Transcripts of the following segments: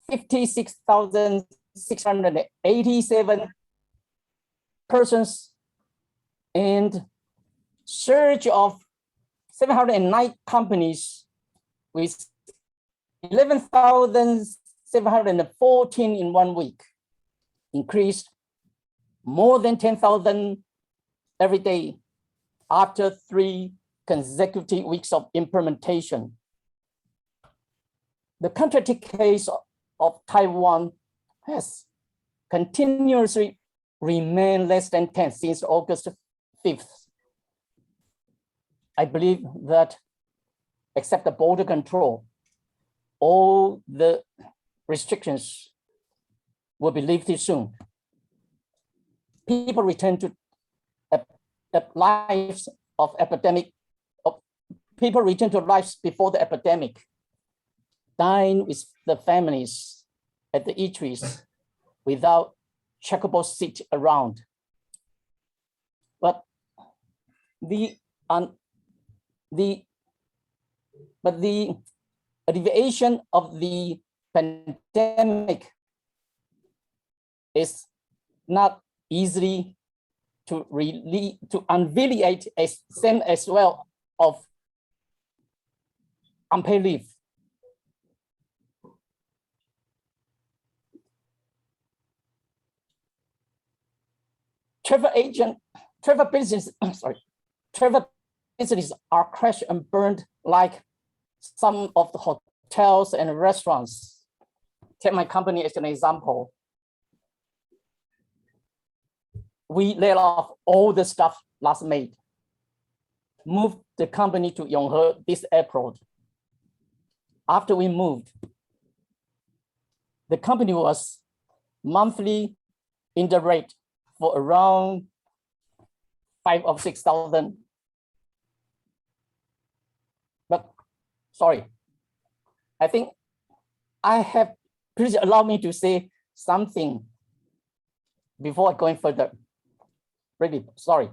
56,687 persons and surge of 709 companies with 11,714 in 1 week, increased more than 10,000 every day after 3 consecutive weeks of implementation. The contracting case of Taiwan has continuously remained less than 10 since August 5th. I believe that except the border control, all the restrictions will be lifted soon. People return to lives of epidemic. People return to lives before the epidemic. Dine with the families at the eateries without checkable seat around. But the alleviation of the pandemic is not easily to alleviate as same as well of unpaid leave. Travel businesses are crashed and burned like some of the hotels and restaurants. Take my company as an example. We laid off all the staff last May, moved the company to Yonghe this April. After we moved, the company was monthly in the rate for around 5,000 or 6,000. But sorry, I think I have, please allow me to say something before going further. Really, sorry.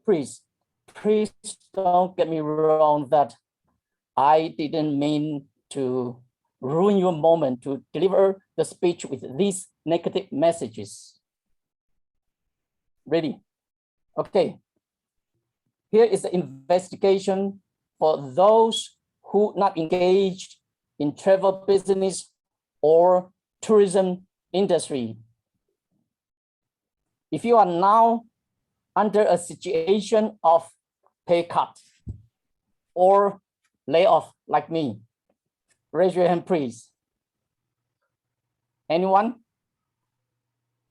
Please don't get me wrong that I didn't mean to ruin your moment to deliver the speech with these negative messages. Really. Okay. Here is the investigation for those who not engaged in travel business or tourism industry. If you are now under a situation of pay cut or layoff like me, raise your hand, please. Anyone?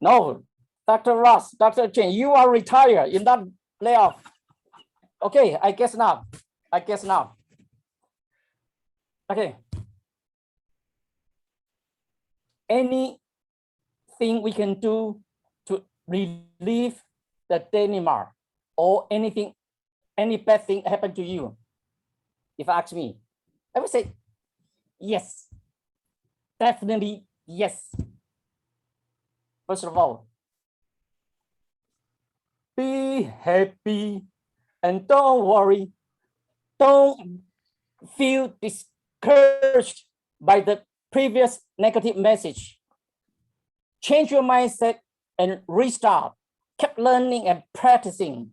No, Dr. Ross, Dr. Chen, you are retired, you're not layoff. Okay, I guess not. Okay. Anything we can do to relieve the dilemma or anything, any bad thing happened to you? If you ask me, I would say yes, definitely yes. First of all, be happy and don't worry. Don't feel discouraged by the previous negative message. Change your mindset and restart. Keep learning and practicing.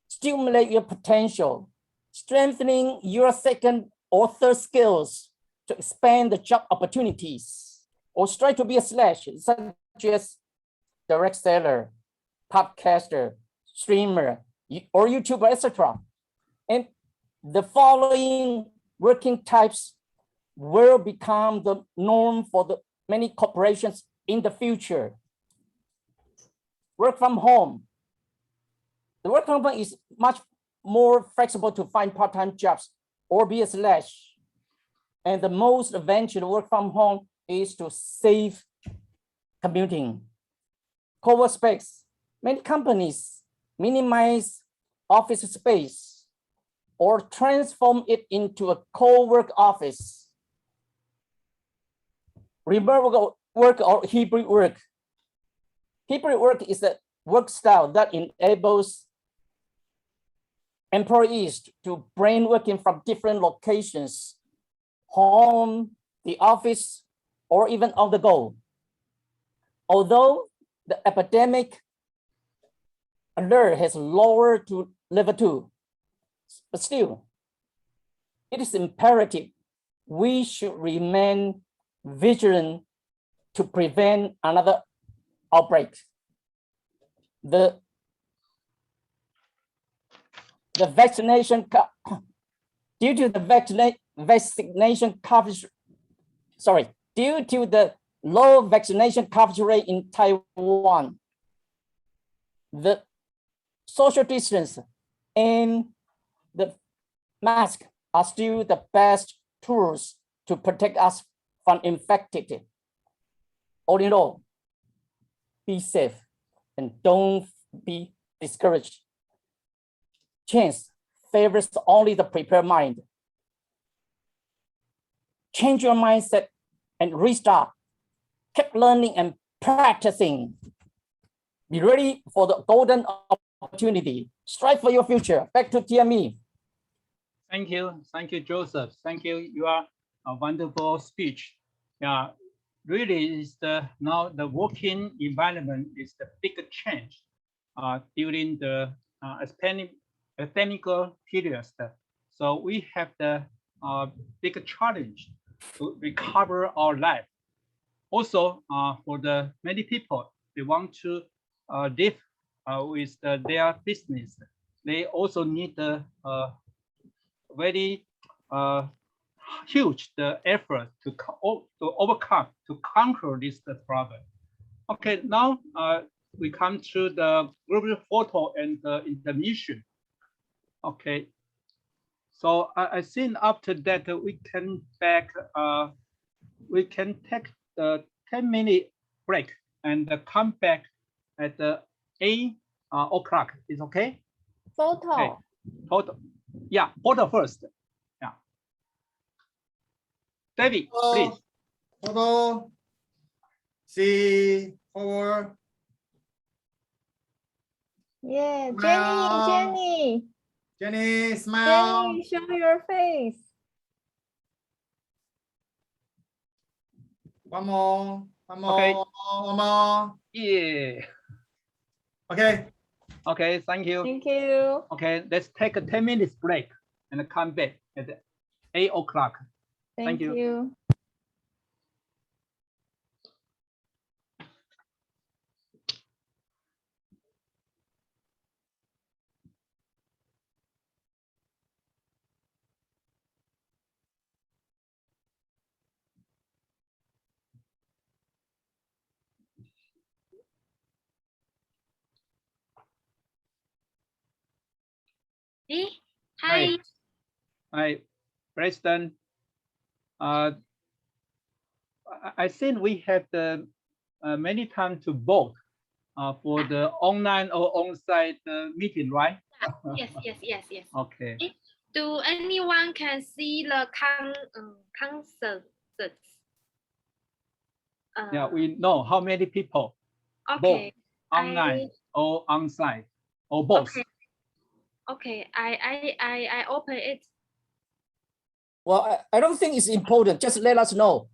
Stimulate your potential. Strengthening your second or third skills to expand the job opportunities. Or strive to be a slash, such as direct seller, podcaster, streamer, or YouTuber, etc. And the following working types will become the norm for the many corporations in the future. Work from home. The work from home is much more flexible to find part-time jobs or be a slash. And the most advantage of work from home is to save commuting. Co-work space. Many companies minimize office space or transform it into a co-work office. Remote work or hybrid work. Hybrid work is a work style that enables employees to brain working from different locations, home, the office, or even on the go. Although the epidemic alert has lowered to level 2, but still, it is imperative we should remain vigilant to prevent another outbreak. The vaccination, due to the vaccination coverage, due to the low vaccination coverage rate in Taiwan, the social distance and the mask are still the best tools to protect us from infected. All in all, be safe and don't be discouraged. Chance favors only the prepared mind. Change your mindset and restart. Keep learning and practicing. Be ready for the golden opportunity. Strive for your future. Back to TME. Thank you, Joseph. Thank you. You are a wonderful speech. Yeah, really is now the working environment is the big change during the epidemic periods. So we have the big challenge to recover our life. Also, for the many people, they want to live with their business. They also need the very huge effort to overcome, to conquer this problem. Okay, now we come to the group photo and the intermission. Okay, so I think after that we can take the 10-minute break and come back at the 8 o'clock. Is okay? Photo. Okay. Photo. Yeah, photo first. Yeah. David, please. Photo. 3, 4. Yeah, Smile. Jenny, smile. Jenny, show your face. One more. Okay. One more. Yeah. Okay. Okay, thank you. Thank you. Okay, let's take a 10 minutes break and come back at 8 o'clock. Thank you. Hi. Hi, Preston. I think we have the many time to vote for the online or on-site meeting, right? Yes. Okay. Do anyone can see the concerts? Yeah, we know how many people Okay. vote online or on-site or both. Okay. I open it. Well, I don't think it's important. Just let us know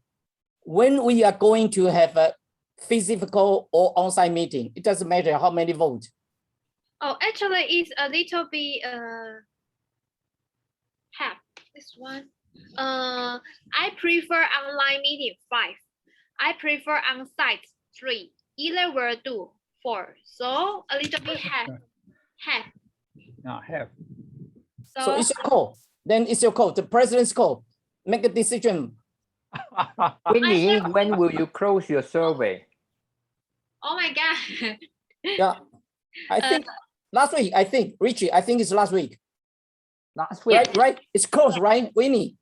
when we are going to have a physical or on-site meeting. It doesn't matter how many votes. Oh, actually, it's a little bit half this one. I prefer online meeting 5. I prefer on-site 3. Either will do 4. So a little bit half. Half. So it's your call. Then it's your call. The president's call. Make a decision. Winnie, when will you close your survey? Oh my God. Yeah, I think last week. I think Richie. I think it's last week. Last week. Right. It's close, right, Winnie?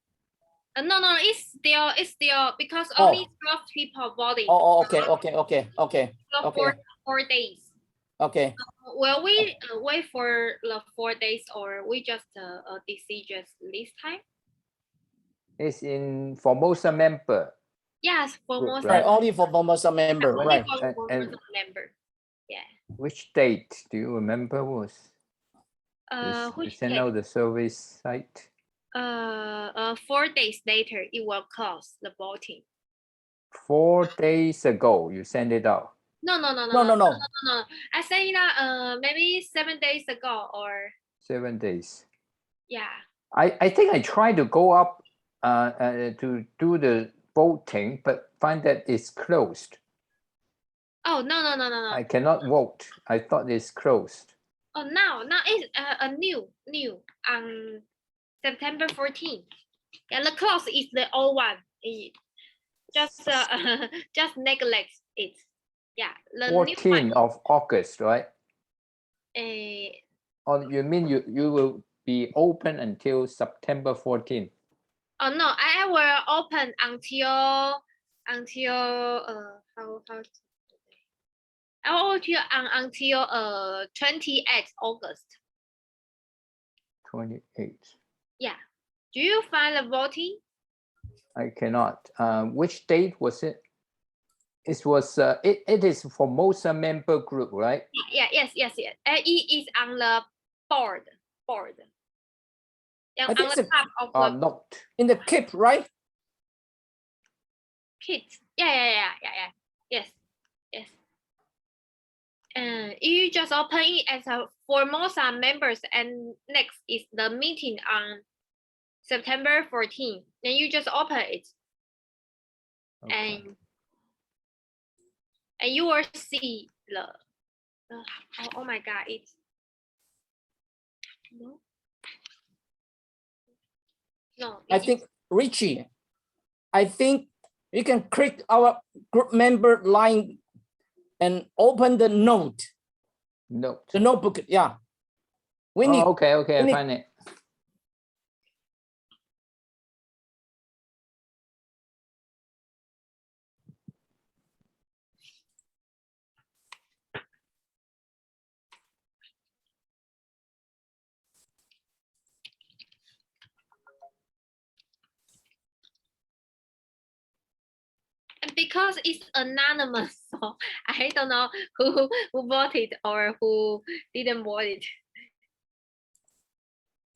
No. It's still because only 12 people voting. Oh, okay. So Okay. 4 days. Okay. Will we wait for the 4 days, or we just decision this time? It's in Formosa member. Yes, Formosa. Right, only for Formosa member, Only right? for Formosa member. Yeah. Which date do you remember was? You Which send date? out the survey site. 4 days later, it will close the voting. 4 days ago you sent it out. No. I sent it out maybe 7 days ago or 7 days. yeah. I think I tried to go up to do the voting, but find that it's closed. Oh no. I cannot vote. I thought it's closed. Oh now it's a new September 14th. Yeah, the close is the old one. Just just neglect it. Yeah, the new 14th of August, right? one. Or you mean you will be open until September 14th? Oh no, I will open until how I will until 28th August. 28th. Yeah. Do you find the voting? I cannot. Which date was it? It was it is Formosa member group, right? Yeah, yes. It is on the board. Yeah, I on think the it's top of the Not. in the Cape, right? kit. Yeah. Yes. You just open it as a Formosa members, and next is the meeting on September 14th. Then you just open it, Okay. and you will see the oh my god, it's no. I think Richie, I think you can click our group member line and open the note, Note. the notebook. Yeah. We need, Okay, I need- find it. and because it's anonymous, so I don't know who voted or who didn't vote it.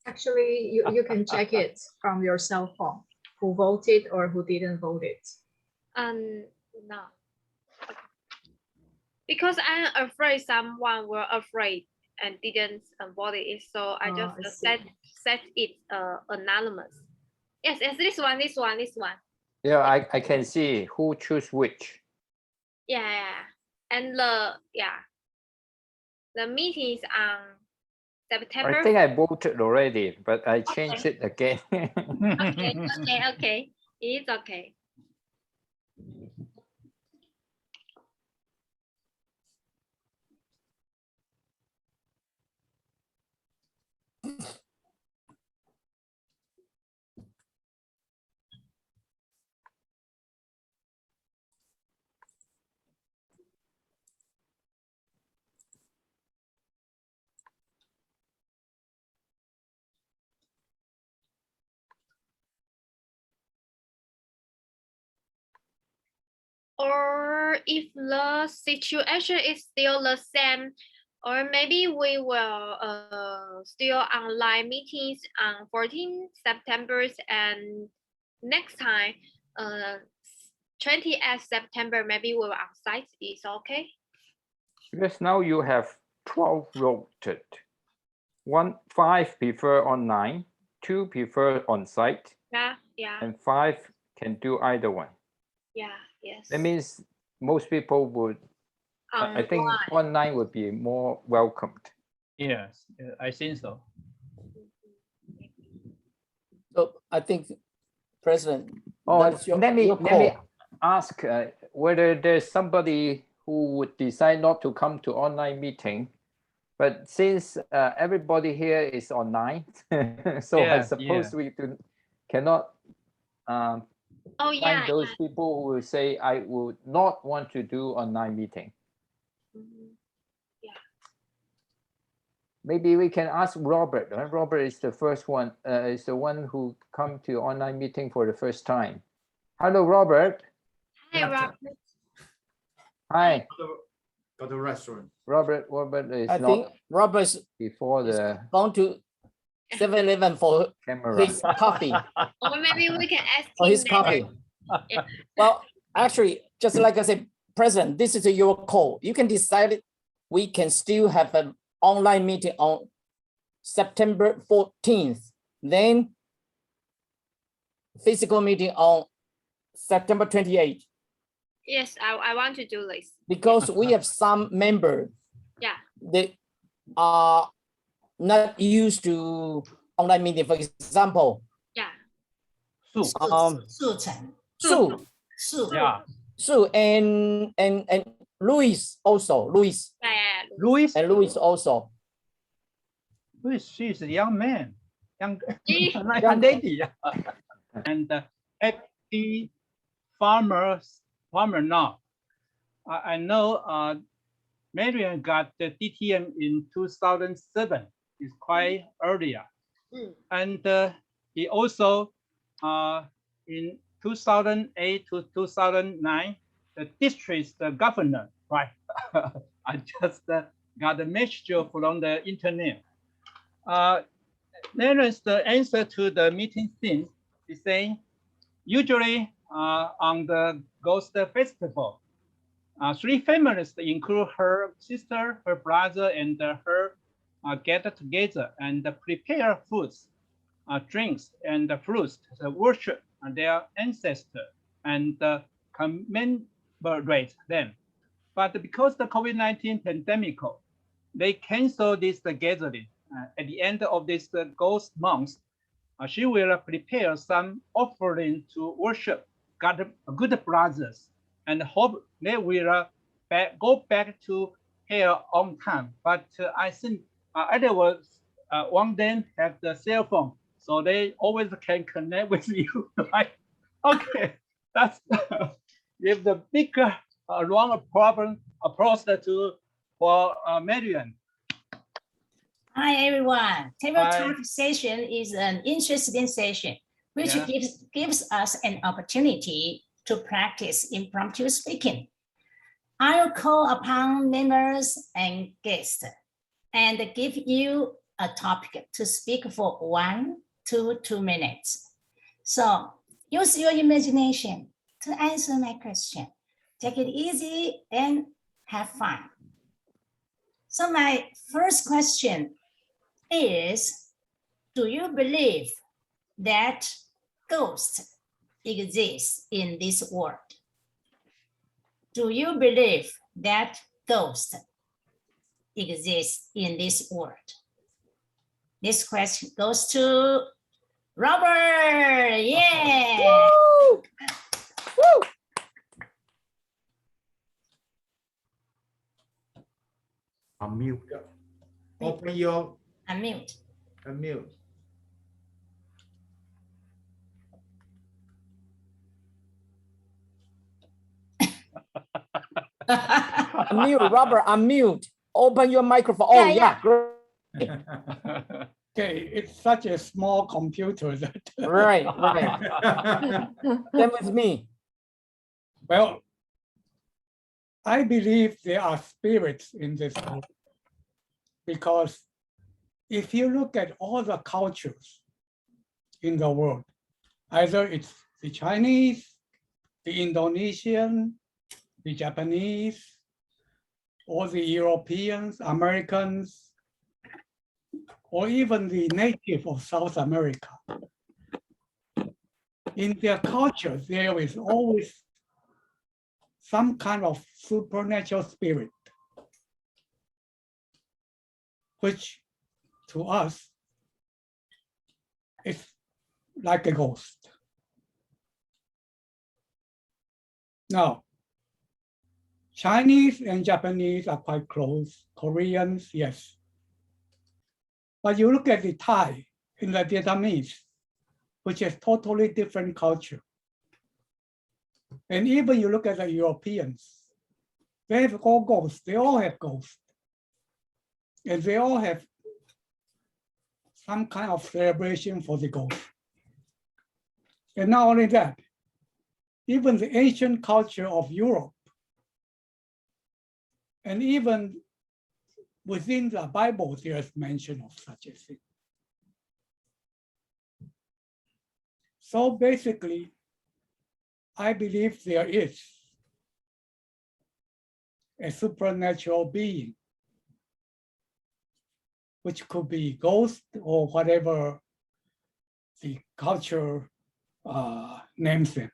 Actually, you can check it from your cell phone, who voted or who didn't vote it. No. Because I'm afraid someone were afraid and didn't vote it, so I Oh, just I set it anonymous. Yes, this one. Yeah, I can see who choose which. Yeah. And the meeting is on September. I think I voted already, but I changed it again. Okay. It's okay. Or if the situation is still the same, or maybe we will still online meetings on 14 September, and next time 20th September, maybe we'll on site. Is okay? Because now you have 12 voted. 5 prefer online, 2 prefer on site, Yeah. and 5 can do either one. Yeah. Yes. That means most people would, I think online would be more welcomed. Yes, I think so. so I think, President. Oh, that's your let me call. ask whether there's somebody who would decide not to come to online meeting, but since everybody here is online, so I suppose we cannot find those people who will say I would not want to do online meeting. Maybe we can ask Robert. Robert is the first one, is the one who come to online meeting for the first time. Hello, Robert. Hi, Robert. Hi. Go to restaurant. Robert is I think Robert's before the gone to 7-Eleven for camera. his coffee. Or maybe we can ask For him his later. coffee. Yeah. Well, Actually, just like I said, President, this is your call. You can decide it. We can still have an online meeting on September 14th, then physical meeting on September 28th, Yes, I want to do this. because we have some members, Yeah. they are not used to online meeting. For example, Yeah. Su, Sue, yeah. Sue and Louis also, Louis Yeah. Louis, and Louis also. she's a young man, young, Yeah. like a lady. And happy farmer now. I know Marian got the DTM in 2007. It's quite earlier. Mm. And he also in 2008 to 2009, the district governor, right? I just got a message from the internet. There is the answer to the meeting theme is saying, usually on the Ghost Festival, 3 families include her sister, her brother, and her get together and prepare foods, drinks, and fruits to worship their ancestors and commemorate them. But because the COVID-19 pandemic, they canceled this gathering. At the end of this ghost month, she will prepare some offering to worship God, good brothers, and hope they will go back to here on time. But I think otherwise, one then have the cell phone, so they always can connect with you, right? Okay, that's if the bigger wrong problem approach to for Marian. Hi everyone. Table Hi. talk session is an interesting session which Yeah. gives us an opportunity to practice impromptu speaking. I will call upon members and guests and give you a topic to speak for 1 to 2 minutes. So use your imagination to answer my question. Take it easy and have fun. So my first question is, do you believe that ghosts exist in this world? Do you believe that ghosts exist in this world? This question goes to Robert. Yeah. Woo! Woo! Unmute. Open your Unmute. unmute. Unmute, Robert, unmute. Open your microphone. Oh, Yeah, yeah, great. Okay, it's such a small computer that, Right. Same with me. well, I believe there are spirits in this world because if you look at all the cultures in the world, either it's the Chinese, the Indonesian, the Japanese, or the Europeans, Americans, or even the native of South America. In their culture, there is always some kind of supernatural spirit, which to us is like a ghost. Now, Chinese and Japanese are quite close. Koreans, yes. But you look at the Thai and the Vietnamese, which is totally different culture. And even you look at the Europeans, they have all ghosts. They all have ghosts. And they all have some kind of celebration for the ghost. And not only that, even the ancient culture of Europe, and even within the Bible, there is mention of such a thing. So basically, I believe there is a supernatural being, which could be ghost or whatever the culture names them.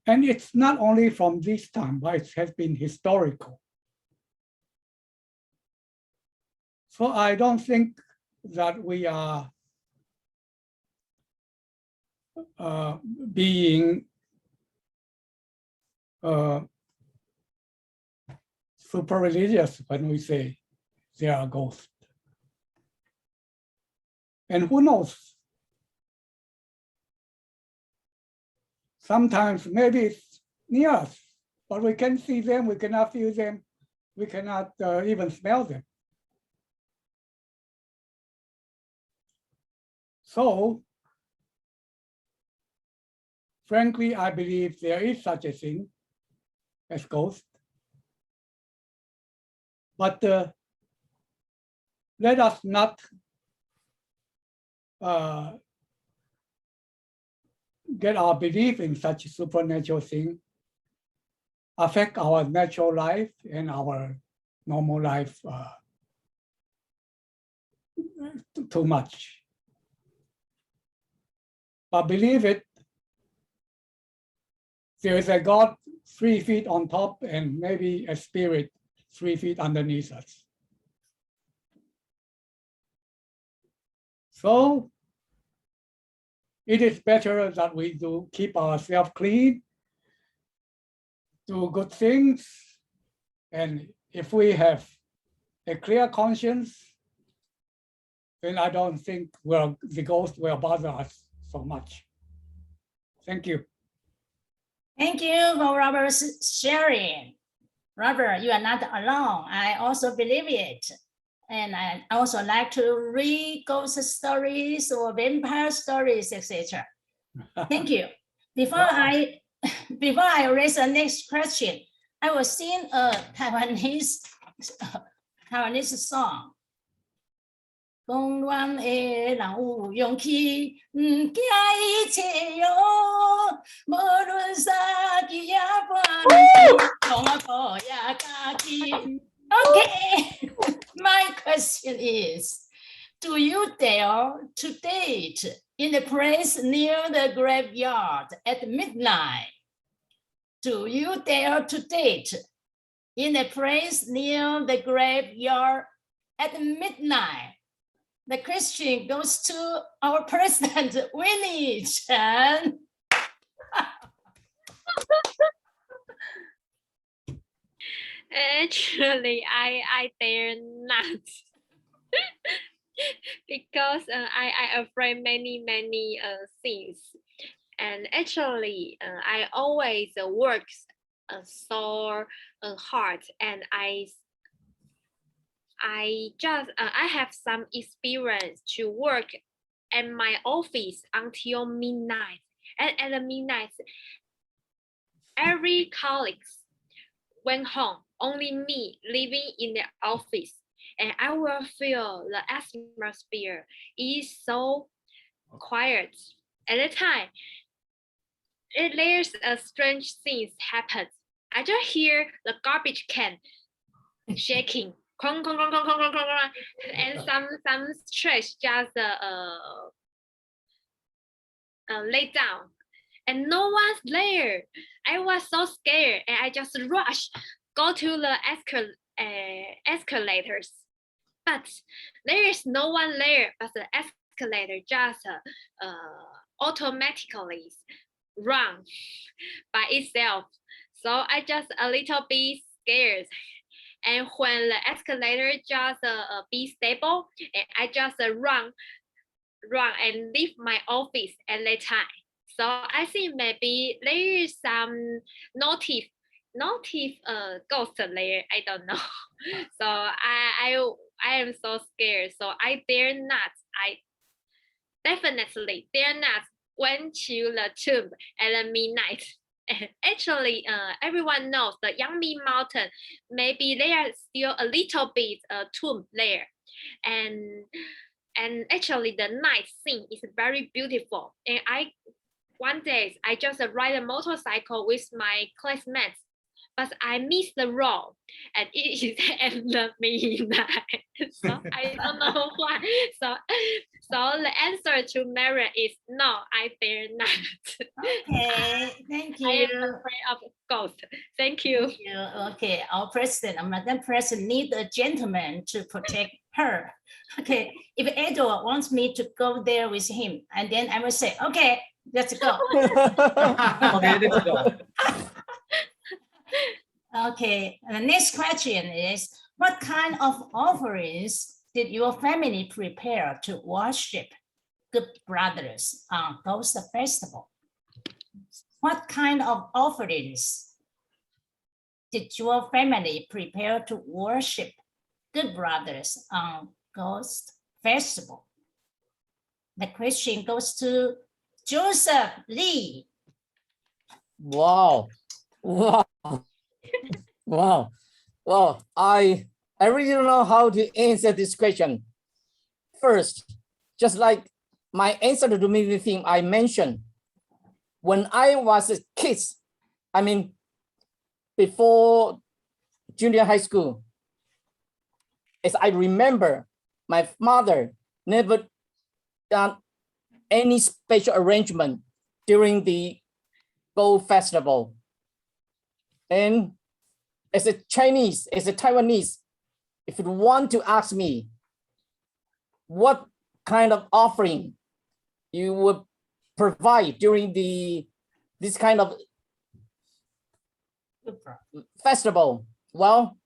And it's not only from this time, but it has been historical. So I don't think that we are being super religious when we say there are ghosts. And who knows? Sometimes maybe it's near us, but we can see them, we cannot feel them, we cannot even smell them. So, frankly, I believe there is such a thing as ghost. But let us not get our belief in such a supernatural thing affect our natural life and our normal life too much. But believe it, there is a God 3 feet on top and maybe a spirit 3 feet underneath us. So it is better that we do keep ourselves clean, do good things, and if we have a clear conscience, then I don't think the ghost will bother us so much. Thank you. Thank you for Robert's sharing. Robert, you are not alone. I also believe it. And I also like to read ghost stories or vampire stories, etc. Thank you. Before I raise the next question, I will sing a Taiwanese song. 讲阮的人有勇气，不惊一切哟，无论啥机也半，讲啊苦也家己。Okay, my question is, do you dare to date in a place near the graveyard at midnight? Do you dare to date in a place near the graveyard at midnight? The question goes to our president, Winnie Chen. Actually, I dare not. Because I afraid many things. And actually, I always work so hard, and I have some experience to work at my office until midnight. And at midnight, every colleague went home, only me living in the office, and I will feel the atmosphere is so quiet. At the time, there's a strange thing happens. I just hear the garbage can shaking. And some trash just lay down, and no one's there. I was so scared, and I just rushed, go to the escalators, but there is no one there. But the escalator just automatically run by itself. So I just a little bit scared. And when the escalator just be stable, I just run and leave my office at that time. So I think maybe there is some native ghost there. I don't know. So I am so scared. So I dare not. I definitely dare not went to the tomb at midnight. Actually, everyone knows the Yangmi Mountain. Maybe there are still a little bit tomb there, and actually the night scene is very beautiful. And I one day I just ride a motorcycle with my classmates, but I missed the road and it ended me in night. So I don't know why. So the answer to Mary is no, I dare not. Okay, thank I am you. afraid of ghosts. Thank you. Thank you. Okay, our president, Madam President, need a gentleman to protect her. Okay, if Edward wants me to go there with him, and then I will say, okay, let's go. Okay, let's go. Okay, and the next question is, what kind of offerings did your family prepare to worship good brothers on Ghost Festival? What kind of offerings did your family prepare to worship good brothers on Ghost Festival? The question goes to Joseph Lee. Wow. Wow. Wow. Well, I really don't know how to answer this question. First, just like my answer to the movie theme I mentioned, when I was a kid, I mean, before junior high school, as I remember, my mother never done any special arrangement during the Gold Festival. And as a Chinese, as a Taiwanese, if you want to ask me what kind of offering you would provide during this kind of festival, well,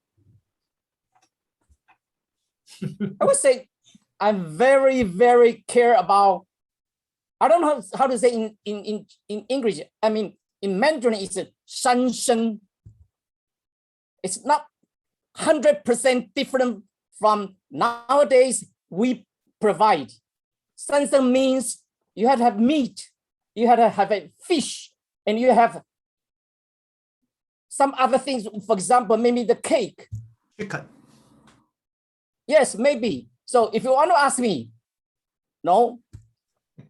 I would say I'm very, very care about, I don't know how to say in English. I mean, in Mandarin, it's a shan shen. It's not 100% different from nowadays we provide. Shan shen means you have to have meat, you have to have a fish, and you have some other things. For example, maybe the cake. Chicken. Yes, maybe. So if you want to ask me, no,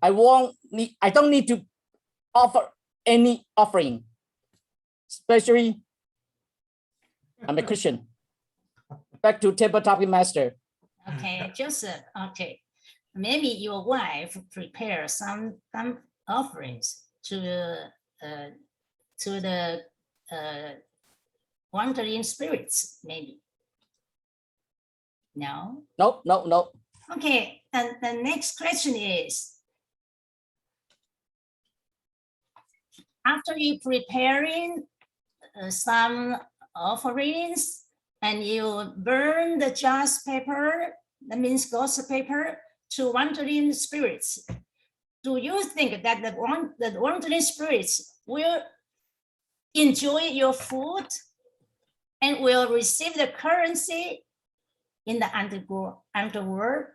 I don't need to offer any offering, especially I'm a Christian. Back to table topic master. Okay, Joseph, okay. Maybe your wife prepared some offerings to the wandering spirits, maybe. No? No. Okay, and the next question is, after you preparing some offerings and you burn the jas paper, that means ghost paper, to wandering spirits, do you think that the wandering spirits will enjoy your food and will receive the currency in the underworld?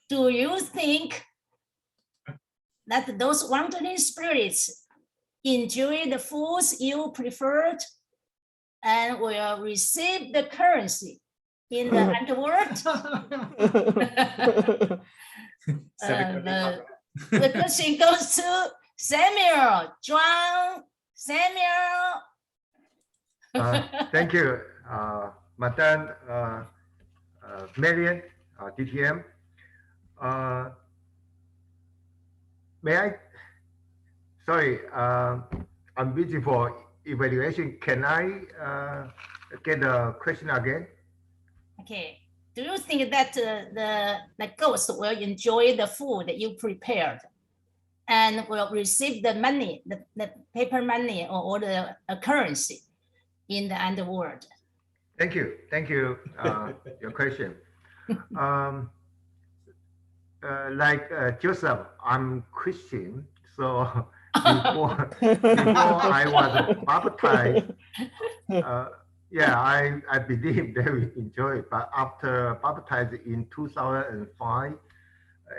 Do you think that those wandering spirits enjoy the foods you preferred and will receive the currency in the underworld? The question goes to Samuel. John, Samuel. Thank you, Madam Marian, DTM. May I? Sorry, I'm busy for evaluation. Can I get the question again? Okay. Do you think that the ghost will enjoy the food that you prepared and will receive the money, the paper money or the currency in the underworld? Thank you. Your question. Like Joseph, I'm Christian, so before I was baptized, I believe they will enjoy it. But after baptized in 2005,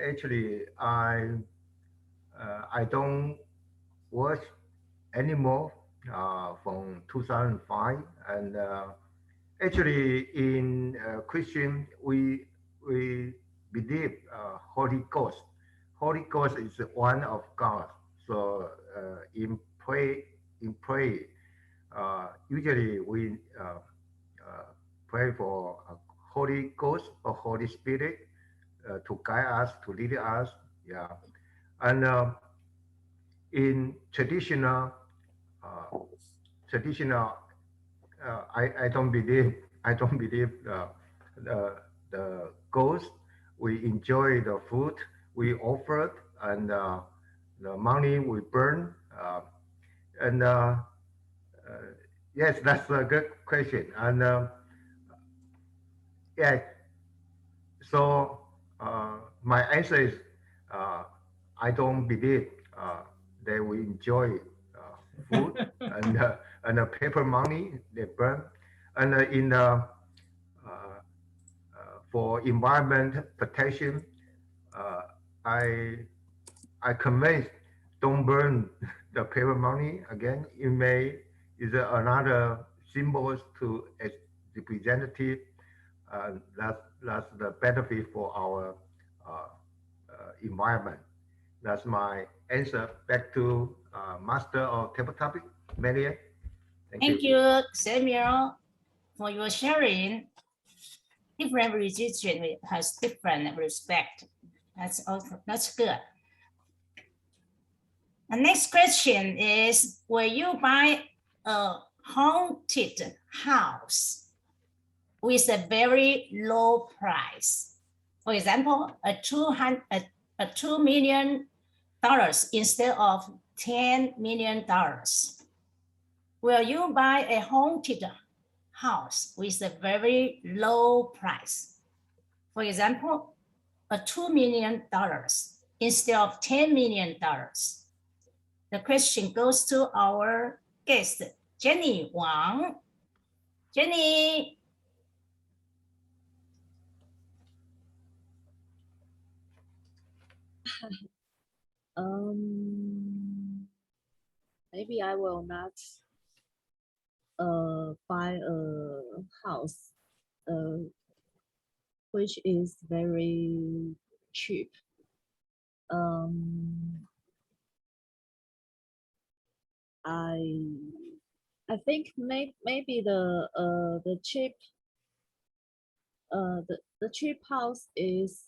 actually I don't watch anymore from 2005, and actually in Christian we believe Holy Ghost. Holy Ghost is one of God. So in pray, usually we pray for Holy Ghost or Holy Spirit to guide us, to lead us. Yeah, and in traditional, I don't believe the ghost. We enjoy the food we offered and the money we burn. And yes, that's a good question. And yeah, so my answer is I don't believe they will enjoy food and the paper money they burn. And for environment protection, I convinced don't burn the paper money again. It may is another symbols to as representative. That's the benefit for our environment. That's my answer. Back to Master of Table Topic, Maria. Thank you, Samuel, for your sharing. Different religion has different respect. That's good. The next question is, will you buy a haunted house with a very low price? For example, $2 million instead of $10 million. Will you buy a haunted house with a very low price? For example, $2 million instead of $10 million. The question goes to our guest, Jenny Wang. Jenny. Maybe I will not buy a house which is very cheap. I think maybe the cheap house is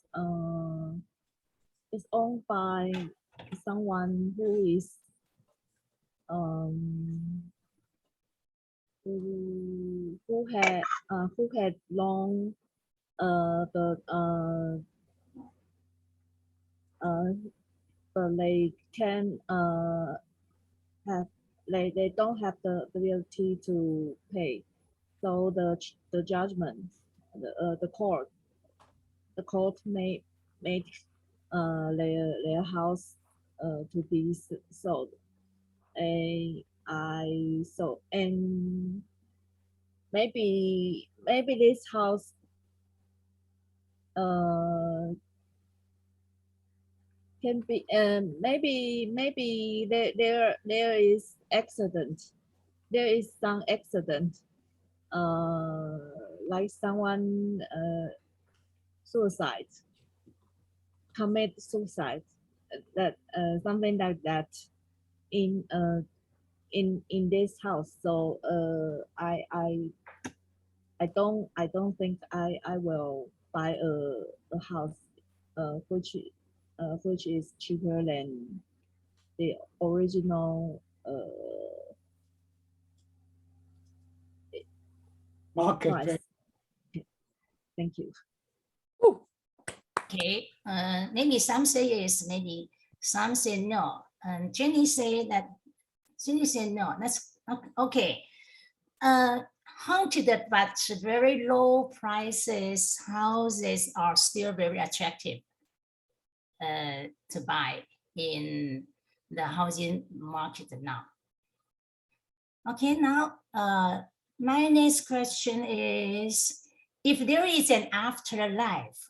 owned by someone who is who had long but they can have they don't have the ability to pay, so the judgment the court made their house to be sold. And maybe this house can be maybe there is accident. There is some accident, like someone commit suicide, that something like that in this house. So I don't think I will buy a house which is cheaper than the original market price. Thank you. Okay, maybe some say yes, maybe some say no. And Jenny said no. That's okay. Haunted but very low prices houses are still very attractive to buy in the housing market now. Okay, now my next question is, if there is an afterlife,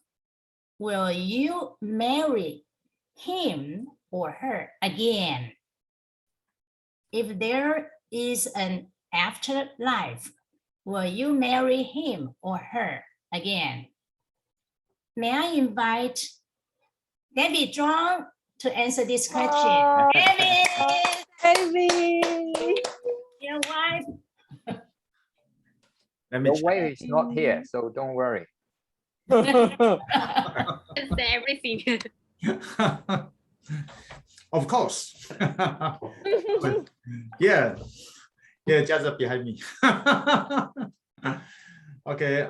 will you marry him or her again? If there is an afterlife, will you marry him or her again? May I invite David Zhuang to answer this question. Oh, David, baby. your wife. Let me Your check. wife is not here, so don't worry. Say everything. Of course. Yeah, just behind me. Okay.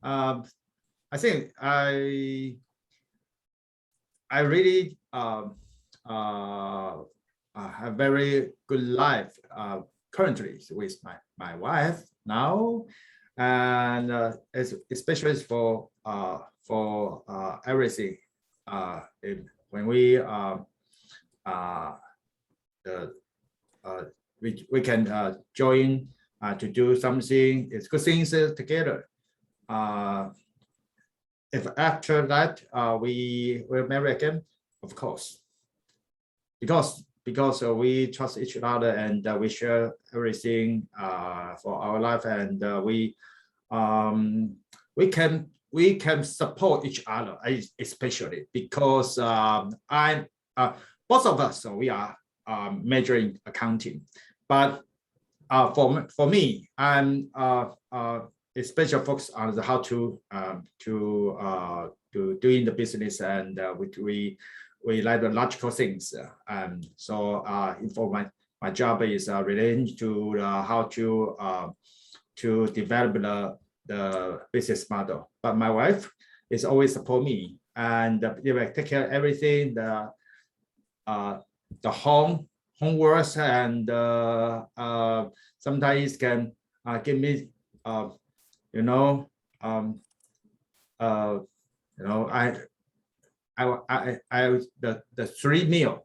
I think I really have very good life currently with my wife now, and especially for everything. When we we can join to do something, it's good things together. If after that we will marry again, of course, because we trust each other and we share everything for our life, and we can support each other, especially because both of us, so we are majoring accounting, but for me, I'm especially focused on how to doing the business, and we like the logical things. So for my job is related to how to develop the business model. But my wife is always support me, and take care of everything, the homework, and sometimes can give me the three meal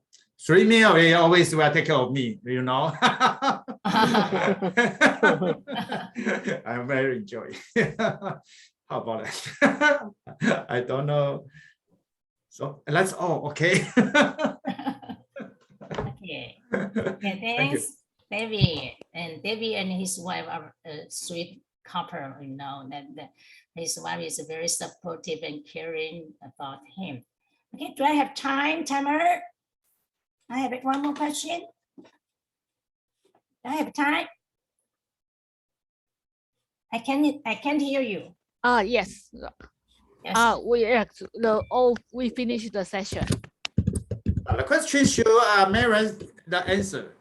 he always will take care of me, I very enjoy. How about it? I don't know. So that's all. Okay. Okay. Thanks, David. And David and his wife are a sweet couple. That his wife is very supportive and caring about him. Okay, do I have timer? I have one more question. Do I have time? I can't hear you. Yes. Yes. We finished the session. The question should mirror the answer.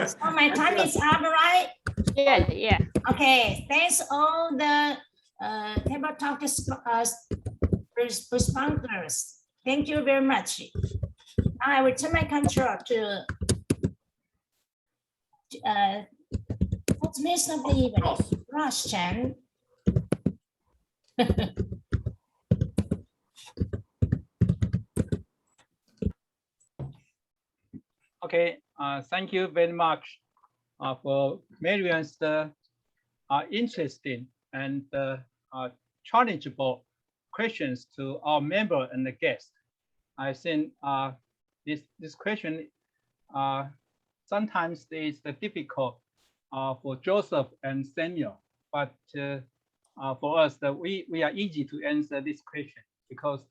So my time is up, right? Yeah. Okay, thanks all the table talk responders. Thank you very much. I will turn my control to Toastmaster of the evening, Ross Chen. Okay, thank you very much for Marian's interesting and challengeable questions to our member and the guest. I think this question sometimes is difficult for Joseph and Samuel, but for us, we are easy to answer this question because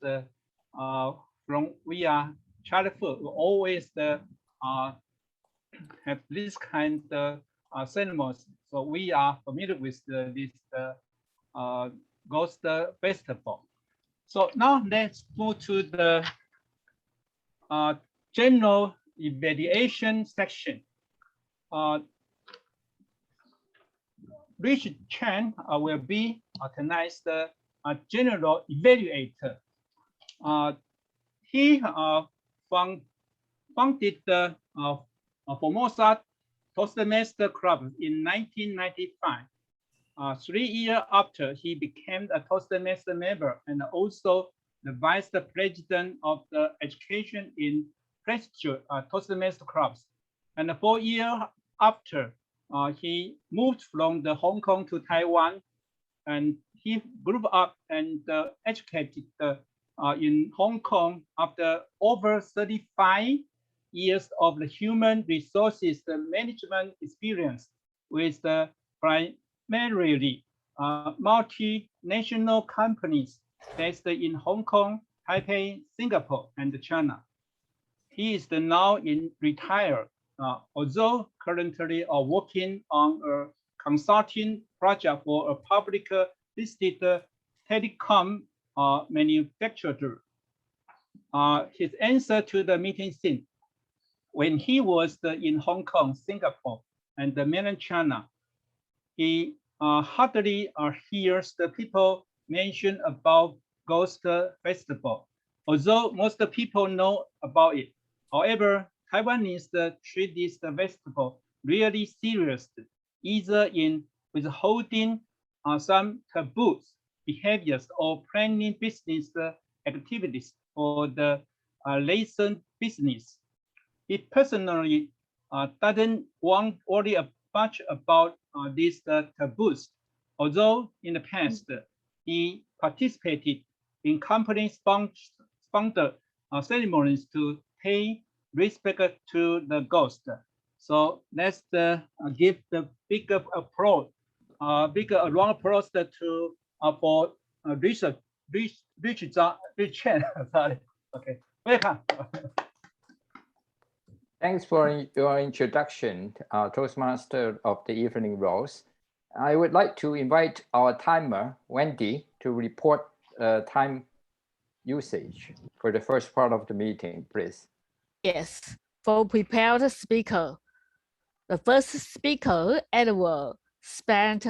from we are childhood, we always have this kind of ceremonies. So we are familiar with this Ghost Festival. So now let's move to the general evaluation section. Richard Chen will be tonight's general evaluator. He founded the Formosa Toastmasters Club in 1995. 3 years after, he became a Toastmaster member and also the vice president of the education in prestigious Toastmaster clubs. And 4 years after, he moved from Hong Kong to Taiwan, and he grew up and educated in Hong Kong after over 35 years of the human resources management experience with primarily multinational companies based in Hong Kong, Taipei, Singapore, and China. He is now in retire, although currently working on a consulting project for a public listed telecom manufacturer. His answer to the meeting scene, when he was in Hong Kong, Singapore, and the mainland China, he hardly hears the people mention about Ghost Festival, although most people know about it. However, Taiwanese treat this festival really serious, either in withholding some taboo behaviors or planning business activities for the licensed business. He personally doesn't worry much about these taboos, although in the past he participated in company sponsored ceremonies to pay respect to the ghost. So let's give the big applause, a round of applause to for Richard Chen. Sorry. Okay, welcome. Thanks for your introduction, Toastmaster of the Evening Rose. I would like to invite our timer, Wendy, to report time usage for the first part of the meeting, please. Yes, for prepared speaker, the first speaker, Edward, spent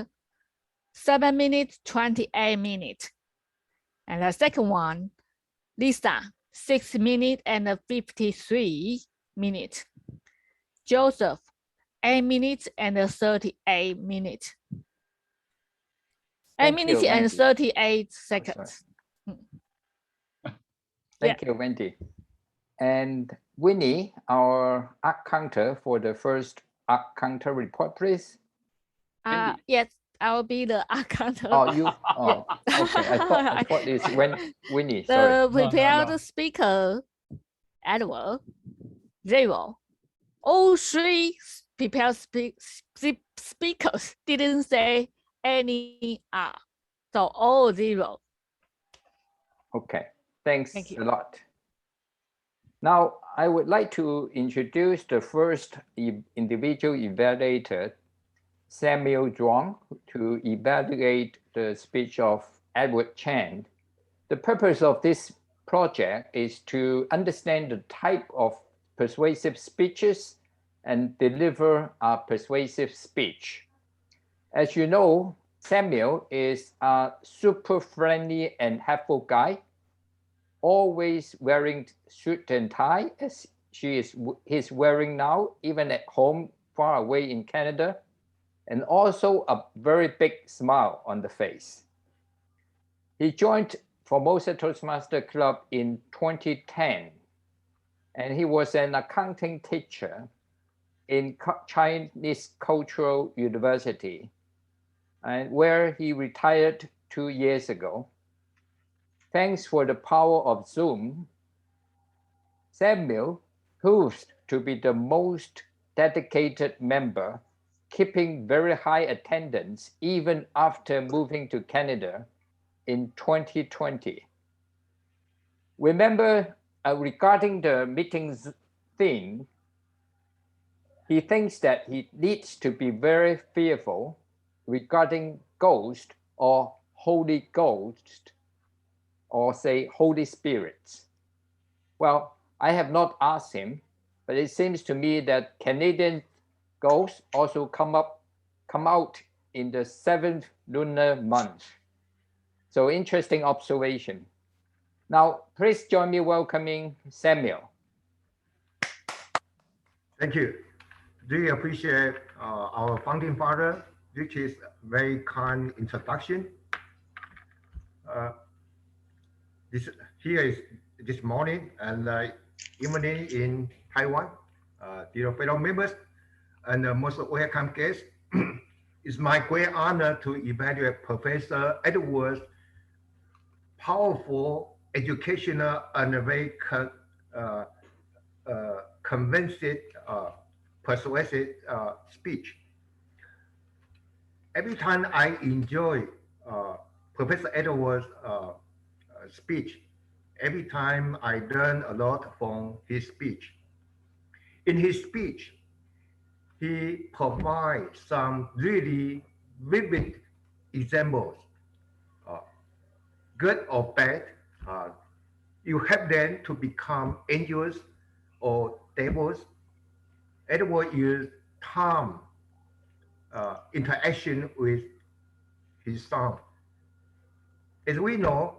7 minutes, 28 minutes. And the second one, Lisa, 6 minutes and 53 minutes. Joseph, 8 minutes and 38 minutes. 8 minutes and 38 seconds. Thank you, Wendy. And Winnie, our art counter for the first art counter report, please. Yes, I'll be the art counter. Oh, you? Oh, okay. I thought it's Winnie. The Sorry. prepared speaker, Edward, 0. All 3 prepared speakers didn't say any R, so all 0. Okay, thanks a lot. Now, I would like to introduce the first individual evaluator, Samuel Zhuang, to evaluate the speech of Edward Chen. The purpose of this project is to understand the type of persuasive speeches and deliver a persuasive speech. As you know, Samuel is a super friendly and helpful guy, always wearing suit and tie as he's wearing now, even at home far away in Canada, and also a very big smile on the face. He joined Formosa Toastmasters Club in 2010, and he was an accounting teacher in Chinese Cultural University, and where he retired 2 years ago. Thanks for the power of Zoom, Samuel proved to be the most dedicated member, keeping very high attendance even after moving to Canada in 2020. Remember, regarding the meeting's theme, he thinks that he needs to be very fearful regarding ghost or Holy Ghost, or say Holy Spirits. Well, I have not asked him, but it seems to me that Canadian ghosts also come out in the 7th lunar month. So interesting observation. Now, please join me welcoming Samuel. Thank you. Really appreciate our founding father, which is very kind introduction. Here is this morning and evening in Taiwan. Dear fellow members and most welcome guests, it's my great honor to evaluate Professor Edward's powerful, educational, and very convincing, persuasive speech. Every time I enjoy Professor Edward's speech, every time I learn a lot from his speech. In his speech, he provides some really vivid examples, good or bad. You help them to become angels or devils. Edward used Tom interaction with his son. As we know,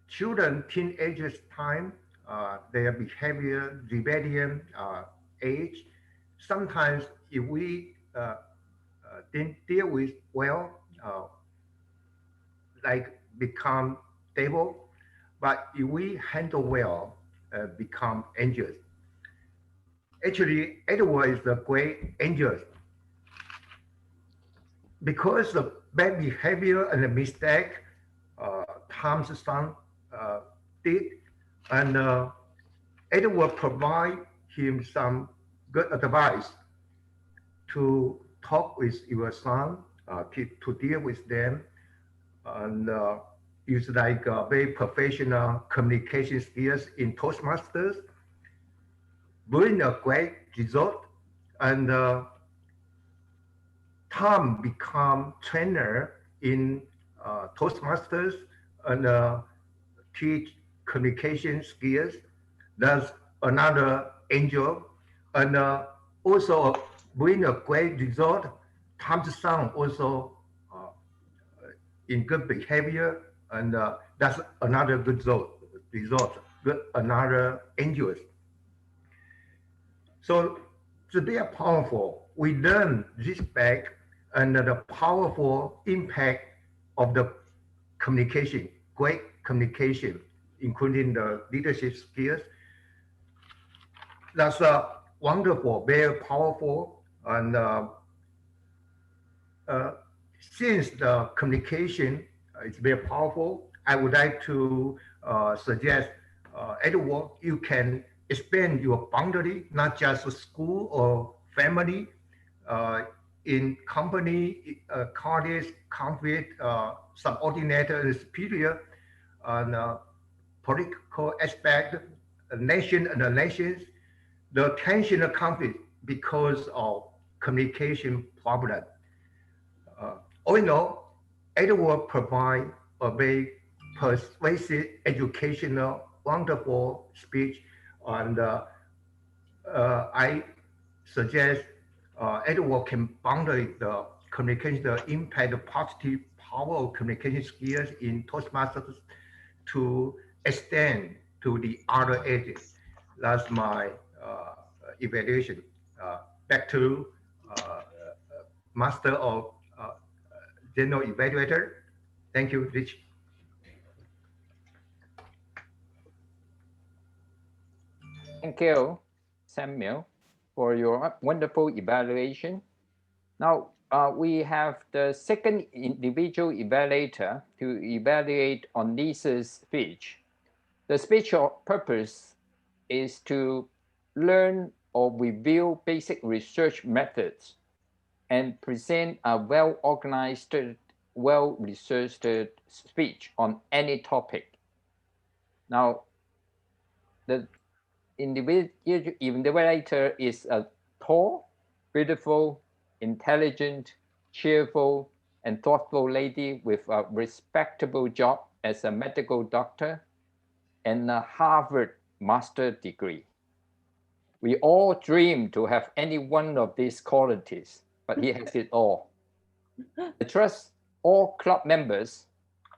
children, teenagers time, their behavior, rebellion age. Sometimes if we didn't deal with well, like become devil, but if we handle well, become angels. Actually, Edward is the great angel because of bad behavior and the mistake Tom's son did, and Edward provide him some good advice to talk with your son, to deal with them, and use like very professional communication skills in Toastmasters, bring a great result, and Tom become trainer in Toastmasters and teach communication skills. That's another angel, and also bring a great result. Tom's son also in good behavior, and that's another good result. Good, another angels. So they are powerful. We learn this back and the powerful impact of the communication, great communication, including the leadership skills. That's wonderful, very powerful. And since the communication is very powerful, I would like to suggest, Edward, you can expand your boundary, not just school or family, in company, colleagues, conflict, subordinate and superior, and political aspect, nation and the nations, the tension and conflict because of communication problem. All in all, Edward provide a very persuasive, educational, wonderful speech, and I suggest Edward can boundary the communication, the impact, the positive power of communication skills in Toastmasters to extend to the other ages. That's my evaluation. Back to Master of General Evaluator. Thank you, Rich. Thank you, Samuel, for your wonderful evaluation. Now, we have the second individual evaluator to evaluate on Lisa's speech. The speech purpose is to learn or review basic research methods and present a well-organized, well-researched speech on any topic. Now, the evaluator is a tall, beautiful, intelligent, cheerful, and thoughtful lady with a respectable job as a medical doctor and a Harvard master degree. We all dream to have any one of these qualities, but he has it all. I trust all club members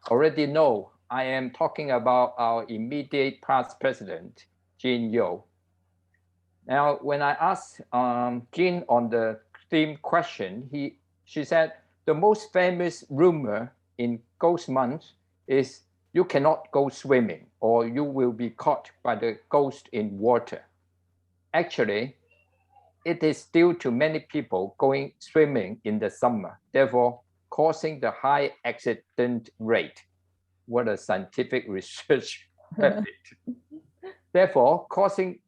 already know I am talking about our immediate past president, Jean Yo. Now, when I asked Jean on the theme question, she said, the most famous rumor in Ghost Month is you cannot go swimming or you will be caught by the ghost in water. Actually, it is due to many people going swimming in the summer, therefore causing the high accident rate. What a scientific research habit. Therefore, causing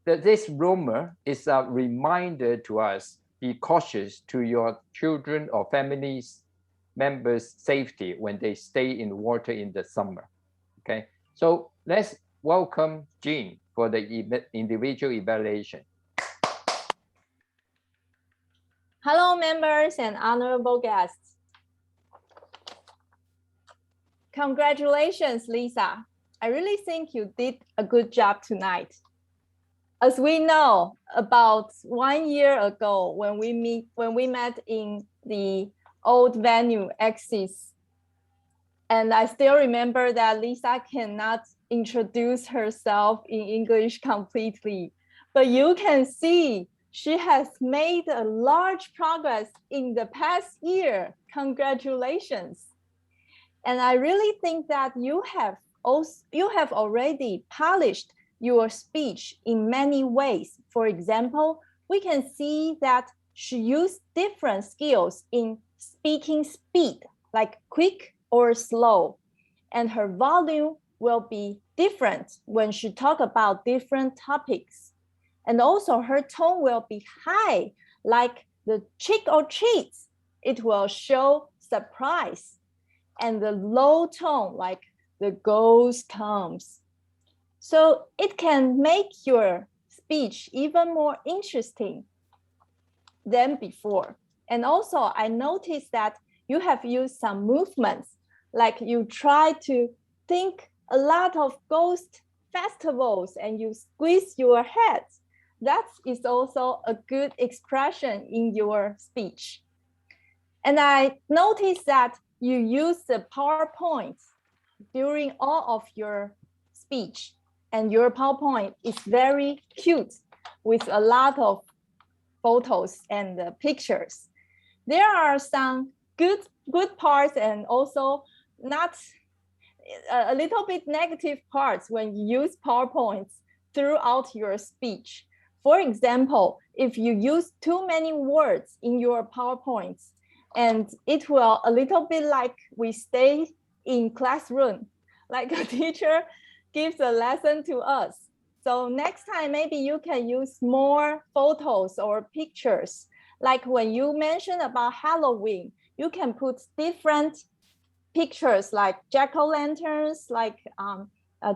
this rumor is a reminder to us, be cautious to your children or families members' safety when they stay in water in the summer. Okay, so let's welcome Jean for the individual evaluation. Hello, members and honorable guests. Congratulations, Lisa. I really think you did a good job tonight. As we know, about 1 year ago, when we met in the old venue, Axis, and I still remember that Lisa cannot introduce herself in English completely, but you can see she has made a large progress in the past year. Congratulations. And I really think that you have already polished your speech in many ways. For example, we can see that she used different skills in speaking speed, like quick or slow, and her volume will be different when she talk about different topics. And also her tone will be high, like the trick or treats. It will show surprise. And the low tone, like the ghost comes. So it can make your speech even more interesting than before. And also I noticed that you have used some movements, like you try to think a lot of ghost festivals and you squeeze your head. That is also a good expression in your speech. And I noticed that you use the PowerPoint during all of your speech, and your PowerPoint is very cute with a lot of photos and pictures. There are some good parts and also not a little bit negative parts when you use PowerPoints throughout your speech. For example, if you use too many words in your PowerPoints, and it will a little bit like we stay in classroom, like a teacher gives a lesson to us. So next time, maybe you can use more photos or pictures. Like when you mention about Halloween, you can put different pictures like jack-o'-lanterns, like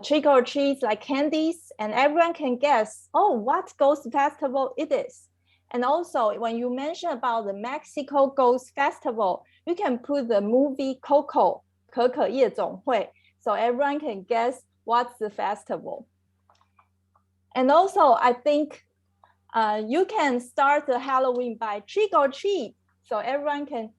trick or treats, like candies, and everyone can guess, oh, what ghost festival it is. And also when you mention about the Mexico Ghost Festival, you can put the movie Coco, 可可夜总会, so everyone can guess what's the festival. And also I think you can start the Halloween by trick or treat, so everyone can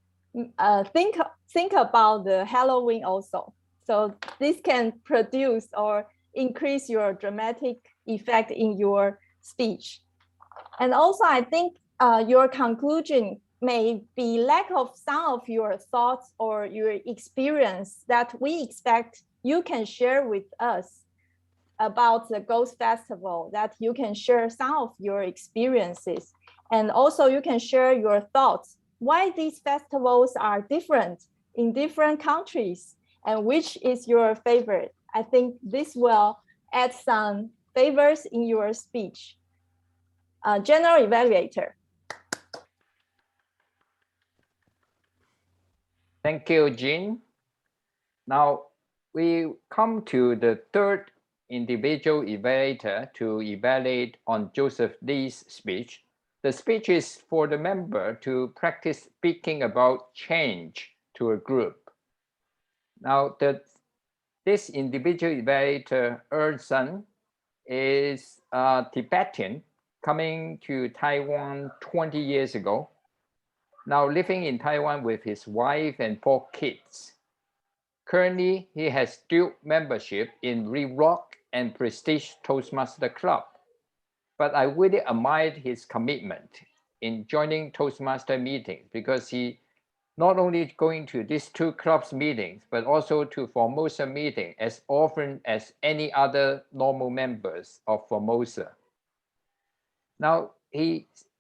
think about the Halloween also. So this can produce or increase your dramatic effect in your speech. And also I think your conclusion may be lack of some of your thoughts or your experience that we expect you can share with us about the Ghost Festival, that you can share some of your experiences. And also you can share your thoughts, why these festivals are different in different countries and which is your favorite. I think this will add some favors in your speech. General Evaluator. Thank you, Jean. Now we come to the third individual evaluator to evaluate on Joseph Lee's speech. The speech is for the member to practice speaking about change to a group. Now this individual evaluator, Sun, is Tibetan, coming to Taiwan 20 years ago, now living in Taiwan with his wife and 4 kids. Currently, he has dual membership in Rock and Prestige Toastmasters Club. But I really admired his commitment in joining Toastmaster meetings, because he not only going to these 2 clubs meetings, but also to Formosa meeting as often as any other normal members of Formosa. Now,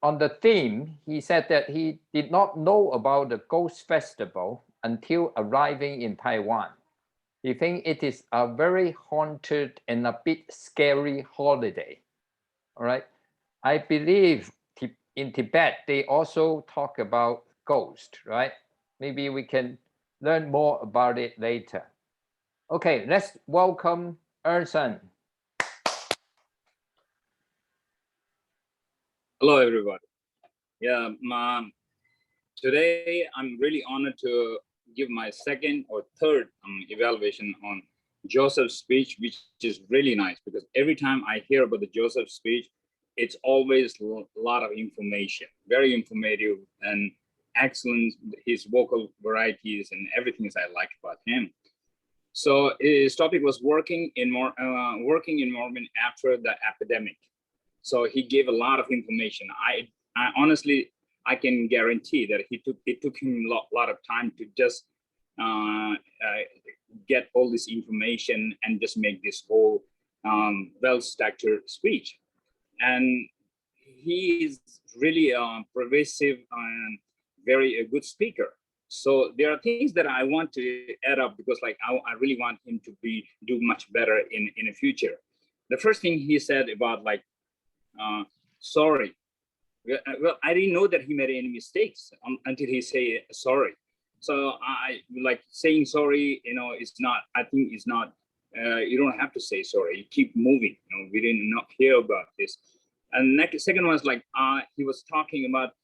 on the theme, he said that he did not know about the Ghost Festival until arriving in Taiwan. He thinks it is a very haunted and a bit scary holiday. All right. I believe in Tibet, they also talk about ghosts, right? Maybe we can learn more about it later. Okay, let's welcome Sun. Hello, everybody. Yeah, today I'm really honored to give my second or third evaluation on Joseph's speech, which is really nice because every time I hear about the Joseph speech, it's always a lot of information, very informative and excellent. His vocal varieties and everything I like about him. So his topic was working environment after the epidemic. So he gave a lot of information. I honestly, I can guarantee that it took him a lot of time to just get all this information and just make this whole well-structured speech. And he is really pervasive and very a good speaker. So there are things that I want to add up because like I really want him to do much better in the future. The first thing he said about like sorry. Well, I didn't know that he made any mistakes until he say sorry. So I like saying sorry, you know, it's not, I think it's not, you don't have to say sorry, you keep moving. You know, we didn't not hear about this. And second one was like, he was talking about,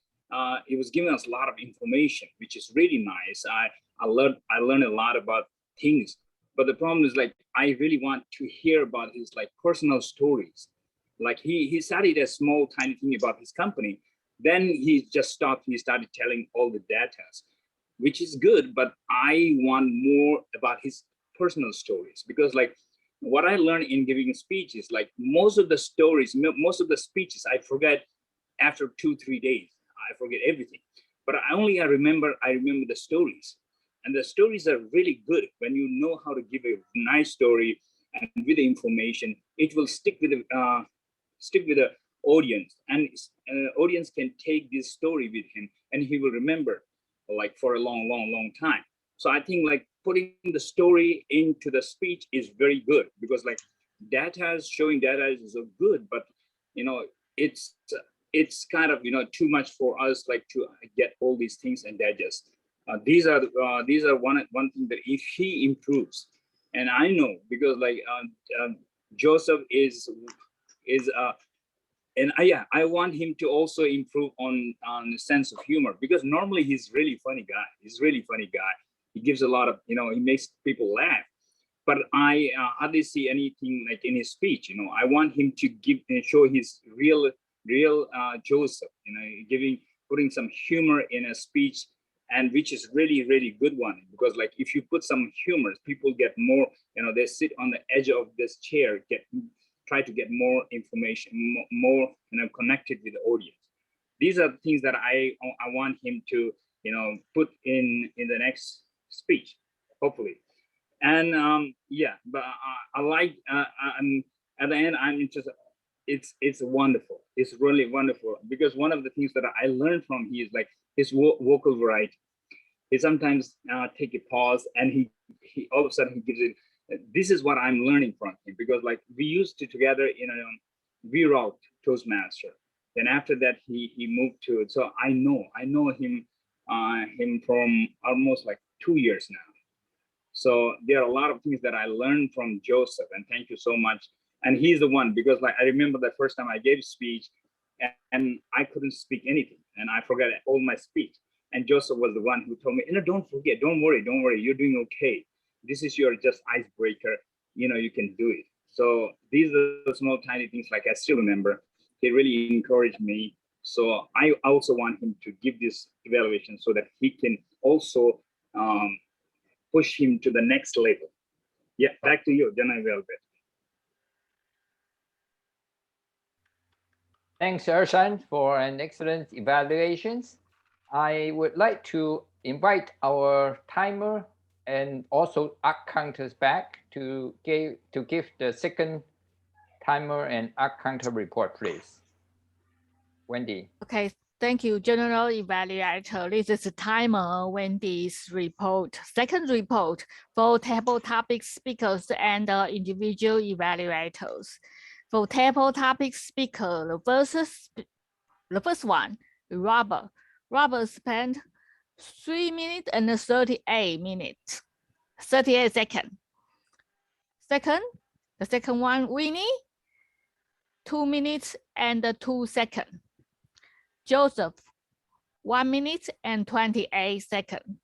he was giving us a lot of information, which is really nice. I learned a lot about things, but the problem is like, I really want to hear about his like personal stories. Like he started a small tiny thing about his company. Then he just stopped, he started telling all the data, which is good, but I want more about his personal stories because like what I learned in giving speeches, like most of the stories, most of the speeches, I forget after 2-3 days, I forget everything. But I remember the stories, and the stories are really good when you know how to give a nice story and with the information, it will stick with the audience, and audience can take this story with him and he will remember like for a long time. So I think like putting the story into the speech is very good because like showing data is so good, but you know it's kind of, you know, too much for us like to get all these things and digest. These are one thing that if he improves, and I know because like Joseph is and I want him to also improve on the sense of humor because normally he's really funny guy. He's really funny guy. He gives a lot of, you know, he makes people laugh. But I hardly see anything like in his speech. You know, I want him to show his real Joseph. You know, putting some humor in a speech, and which is really good one because like if you put some humor, people get more. You know, they sit on the edge of this chair, try to get more information, more you know, connected with the audience. These are things that I want him to, you know, put in the next speech, hopefully. And yeah, but I like at the end I'm just it's wonderful. It's really wonderful because one of the things that I learned from he is like his vocal variety. He sometimes take a pause and he all of a sudden he gives it. This is what I'm learning from him because like we used to together in a V-Route Toastmaster. Then after that he moved to it. So I know him from almost like 2 years now. So there are a lot of things that I learned from Joseph, and thank you so much. And he's the one because like I remember the first time I gave speech and I couldn't speak anything and I forgot all my speech. And Joseph was the one who told me, you know, don't forget, don't worry, you're doing okay. This is your just icebreaker, you know, you can do it. So these are the small tiny things like I still remember. He really encouraged me. So I also want him to give this evaluation so that he can also push him to the next level. Yeah, back to you, Jana Velvet. Thanks, Ersan, for an excellent evaluation. I would like to invite our timer and also arc counters back to give the second timer and arc counter report, please. Wendy. Okay, thank you, General Evaluator. This is the timer, Wendy's report. Second report for table topic speakers and individual evaluators. For table topic speaker, the first one, Robert. Robert spent 3 minutes and 38 seconds. The second one, Winnie, 2 minutes and 2 seconds. Joseph, 1 minute and 28 seconds.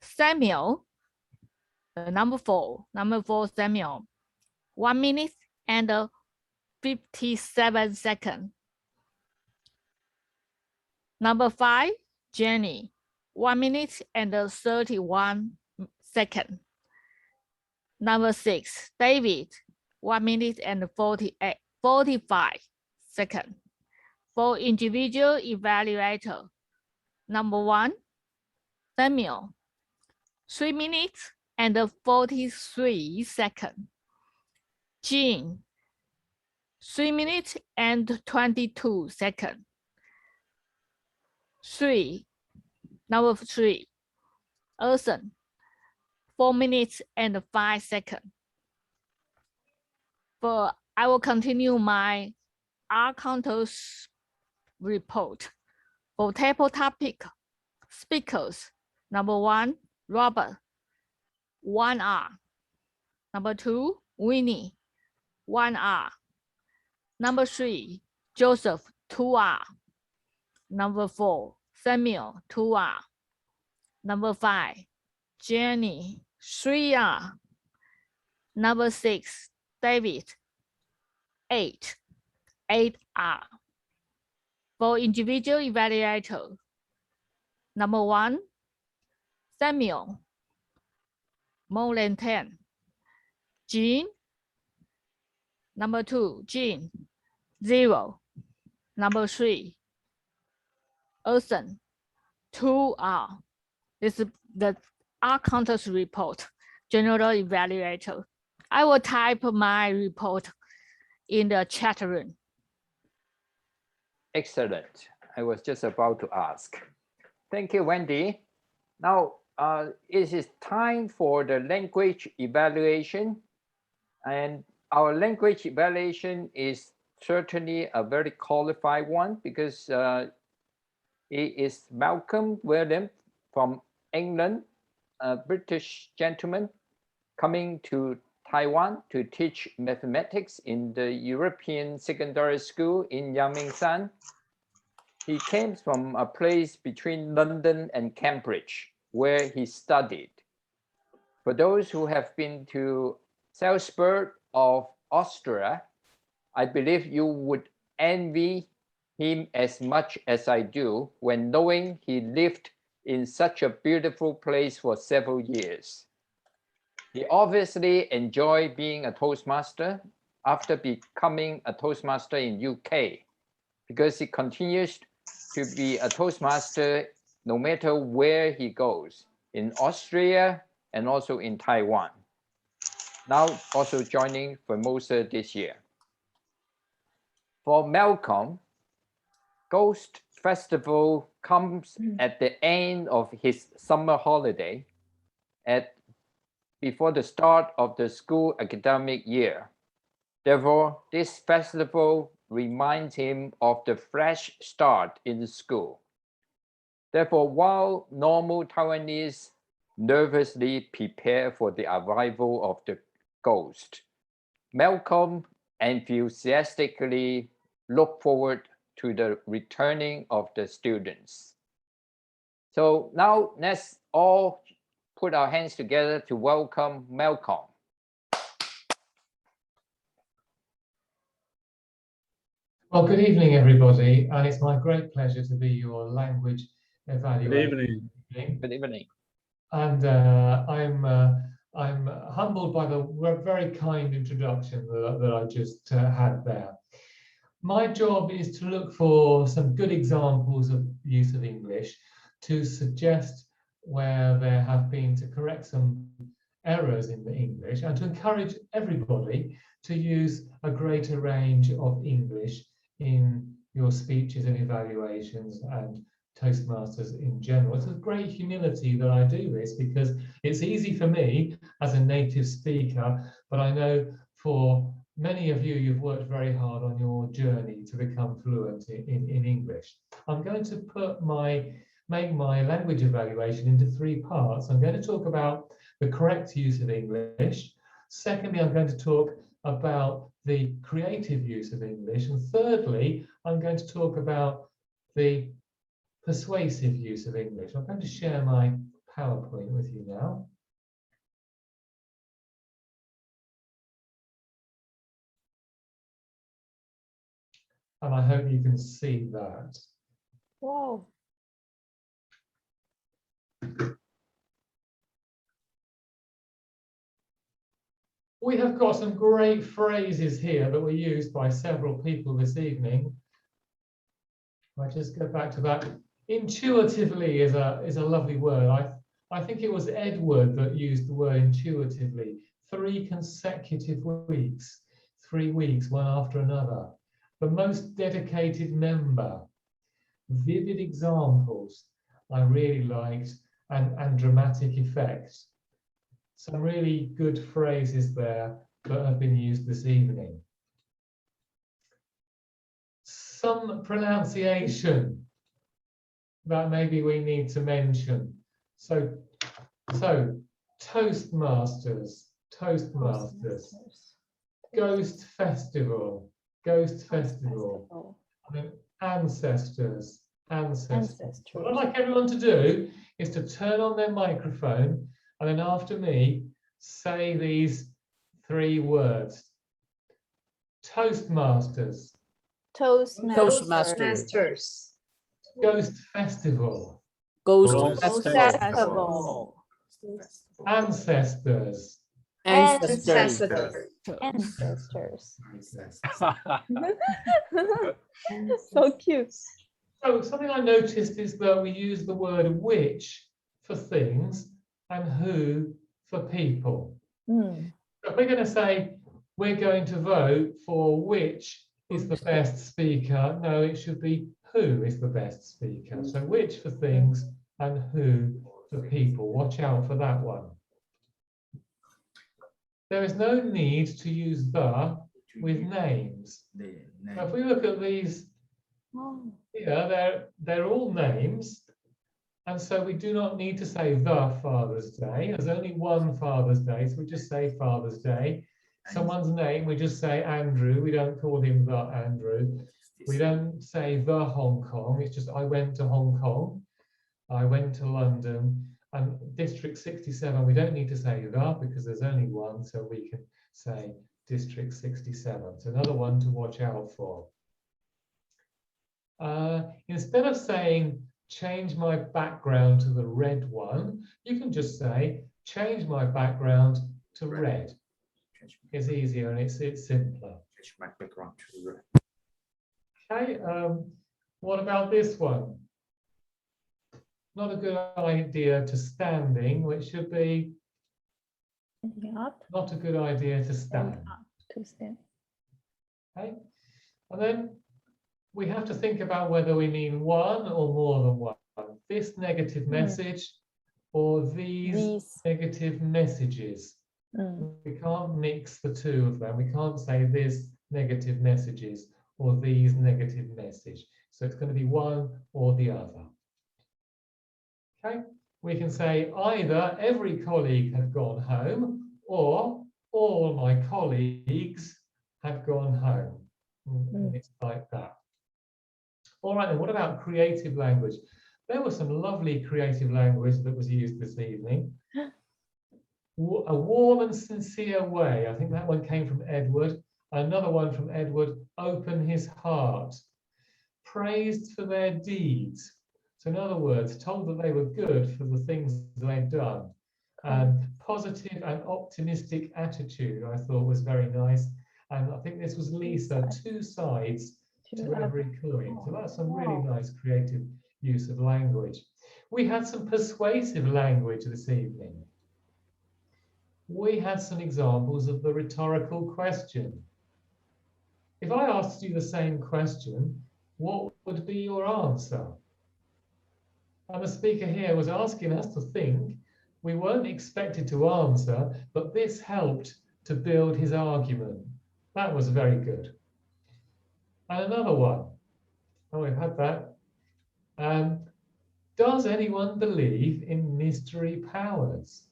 Samuel, number four, Samuel, 1 minute and 57 seconds. Number 5, Jenny, 1 minute and 31 seconds. Number 6, David, 1 minute and 45 seconds. For individual evaluator, number 1, Samuel, 3 minutes and 43 seconds. Jean, 3 minutes and 22 seconds. Number 3, Erson, 4 minutes and 5 seconds. But I will continue my R-Counters report. For table topic speakers, number 1, Robert, 1 R. Number 2, Winnie, 1 R. Number 3, Joseph, 2 R. Number 4, Samuel, 2 R. Number 5, Jenny, 3 R. Number 6, David, 8 R. For individual evaluator, number 1, Samuel, more than 10. Jean, number 2, Jean, 0. Number 3, Erson, 2 R. This is the R-Counters report, general evaluator. I will type my report in the chat room. Excellent. I was just about to ask. Thank you, Wendy. Now, it is time for the language evaluation. And our language evaluation is certainly a very qualified one because it is Malcolm Williams from England, a British gentleman coming to Taiwan to teach mathematics in the European Secondary School in Yangmingshan. He came from a place between London and Cambridge, where he studied. For those who have been to Salzburg of Austria, I believe you would envy him as much as I do when knowing he lived in such a beautiful place for several years. He obviously enjoyed being a Toastmaster after becoming a Toastmaster in UK, because he continues to be a Toastmaster no matter where he goes, in Austria and also in Taiwan. Now also joining Formosa this year. For Malcolm, Ghost Festival comes at the end of his summer holiday before the start of the school academic year. Therefore, this festival reminds him of the fresh start in the school. Therefore, while normal Taiwanese nervously prepare for the arrival of the ghost, Malcolm enthusiastically look forward to the returning of the students. So now let's all put our hands together to welcome Malcolm. Well, good evening, everybody, and it's my great pleasure to be your language evaluator. Good evening. Good evening. And I'm humbled by the very kind introduction that I just had there. My job is to look for some good examples of use of English, to suggest where there have been, to correct some errors in the English, and to encourage everybody to use a greater range of English in your speeches and evaluations and Toastmasters in general. It's with great humility that I do this, because it's easy for me as a native speaker, but I know for many of you, you've worked very hard on your journey to become fluent in English. I'm going to make my language evaluation into 3 parts. I'm going to talk about the correct use of English. Secondly, I'm going to talk about the creative use of English. And thirdly, I'm going to talk about the persuasive use of English. I'm going to share my PowerPoint with you now. And I hope you can see that. Wow. We have got some great phrases here that were used by several people this evening. I just go back to that. Intuitively is a lovely word. I think it was Edward that used the word intuitively. 3 consecutive weeks, 3 weeks, one after another. The most dedicated member. Vivid examples I really liked, and dramatic effect. Some really good phrases there that have been used this evening. Some pronunciation that maybe we need to mention. So Toastmasters, Ghost Festival, I mean, ancestors. What I'd like everyone to do is to turn on their microphone and then after me, say these 3 words. Toastmasters. Toastmasters. Ghost Festival. Ghost Festival. Ancestors. Ancestors. So cute. So something I noticed is that we use the word which for things and who for people. If we're going to say we're going to vote for which is the best speaker, no, it should be who is the best speaker. So which for things and who for people. Watch out for that one. There is no need to use the with names. Now, if we look at these here, they're all names. And so we do not need to say the Father's Day. There's only one Father's Day, so we just say Father's Day. Someone's name, we just say Andrew. We don't call him the Andrew. We don't say the Hong Kong. It's just I went to Hong Kong. I went to London. And District 67, we don't need to say the because there's only one, so we can say District 67. It's another one to watch out for. Instead of saying change my background to the red one, you can just say change my background to red. It's easier and it's simpler. Change my background to red. Okay, what about this one? Not a good idea to standing, which should be not a good idea to stand. Okay, and then we have to think about whether we mean one or more than one. This negative message or these negative messages. We can't mix the two of them. We can't say this negative messages or these negative message. So it's going to be one or the other. Okay, we can say either every colleague had gone home or all my colleagues had gone home. And it's like that. All right, then what about creative language? There was some lovely creative language that was used this evening. A warm and sincere way. I think that one came from Edward. Another one from Edward, open his heart. Praised for their deeds. So in other words, told that they were good for the things they'd done. Positive and optimistic attitude, I thought was very nice. And I think this was Lisa, 2 sides to every coin. So that's some really nice creative use of language. We had some persuasive language this evening. We had some examples of the rhetorical question. If I asked you the same question, what would be your answer? And the speaker here was asking us to think. We weren't expected to answer, but this helped to build his argument. That was very good. And another one. Oh, we've had that. Does anyone believe in mystery powers?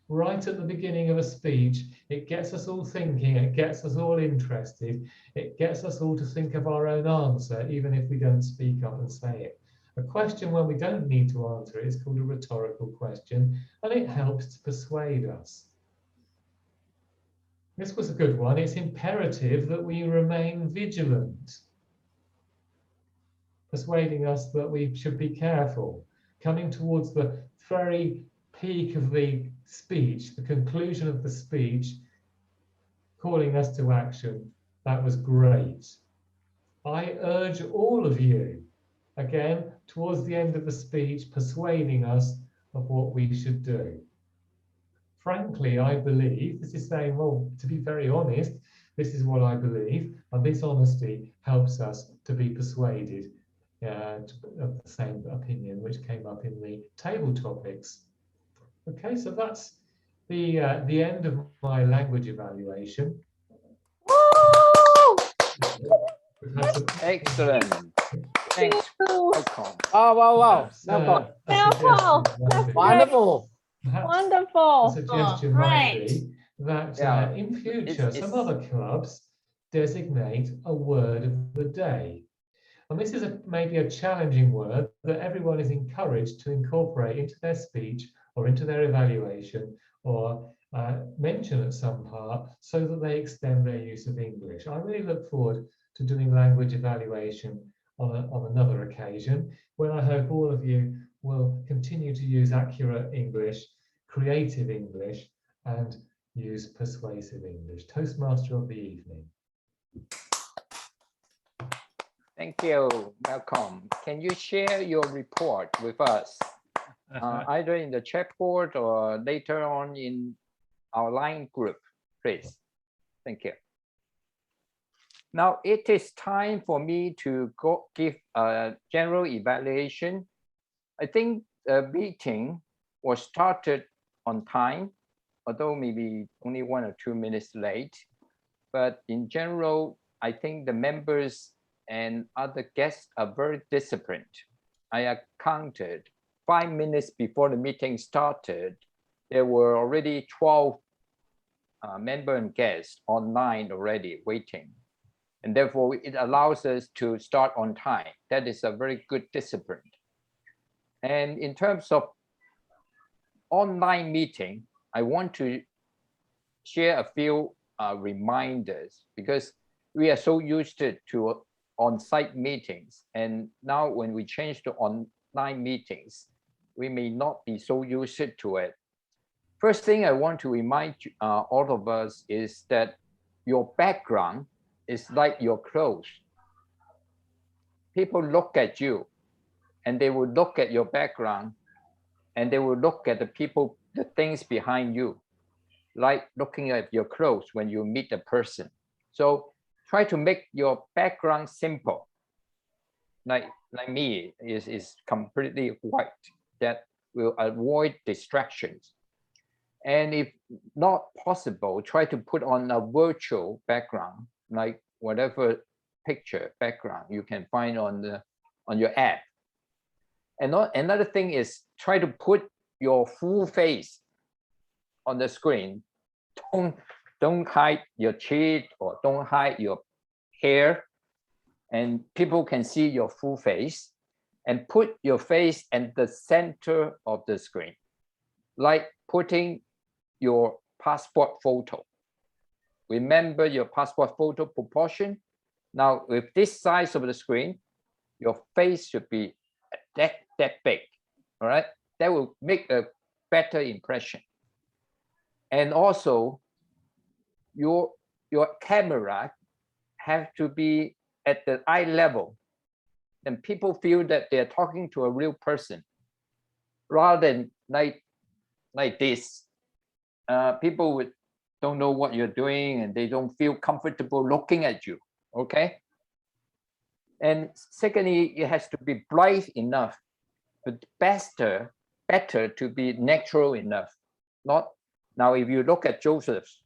right at the beginning of a speech. It gets us all thinking, it gets us all interested, it gets us all to think of our own answer, even if we don't speak up and say it. A question when we don't need to answer it is called a rhetorical question, and it helps to persuade us. This was a good one. It's imperative that we remain vigilant, persuading us that we should be careful. Coming towards the very peak of the speech, the conclusion of the speech, calling us to action. That was great. I urge all of you, again, towards the end of the speech, persuading us of what we should do. Frankly, I believe, this is saying, well, to be very honest, this is what I believe, and this honesty helps us to be persuaded of the same opinion which came up in the table topics. Okay, so that's the end of my language evaluation. Excellent. Thanks. Welcome. Wow. Wonderful. Wonderful. A suggestion might be that Yeah. in future, some other clubs designate a word of the day. And this is maybe a challenging word that everyone is encouraged to incorporate into their speech or into their evaluation or mention at some part so that they extend their use of English. I really look forward to doing language evaluation on another occasion when I hope all of you will continue to use accurate English, creative English, and use persuasive English. Toastmaster of the evening. Thank you. Welcome. Can you share your report with us, either in the chat board or later on in our line group, please? Thank you. Now it is time for me to give a general evaluation. I think the meeting was started on time, although maybe only 1 or 2 minutes late. But in general, I think the members and other guests are very disciplined. I counted 5 minutes before the meeting started, there were already 12 members and guests online already waiting. And therefore it allows us to start on time. That is a very good discipline. And in terms of online meeting, I want to share a few reminders because we are so used to on-site meetings. And now when we change to online meetings, we may not be so used to it. First thing I want to remind all of us is that your background is like your clothes. People look at you and they will look at your background and they will look at the things behind you, like looking at your clothes when you meet a person. So try to make your background simple. Like me, is completely white. That will avoid distractions. And if not possible, try to put on a virtual background, like whatever picture background you can find on your app. And another thing is try to put your full face on the screen. Don't hide your cheek or don't hide your hair, and people can see your full face. And put your face at the center of the screen, like putting your passport photo. Remember your passport photo proportion. Now with this size of the screen, your face should be that big, all right? That will make a better impression. And also your camera have to be at the eye level, and people feel that they're talking to a real person rather than like this. People don't know what you're doing and they don't feel comfortable looking at you, okay? And secondly, it has to be bright enough, but better to be natural enough. Not now, if you look at Joseph's,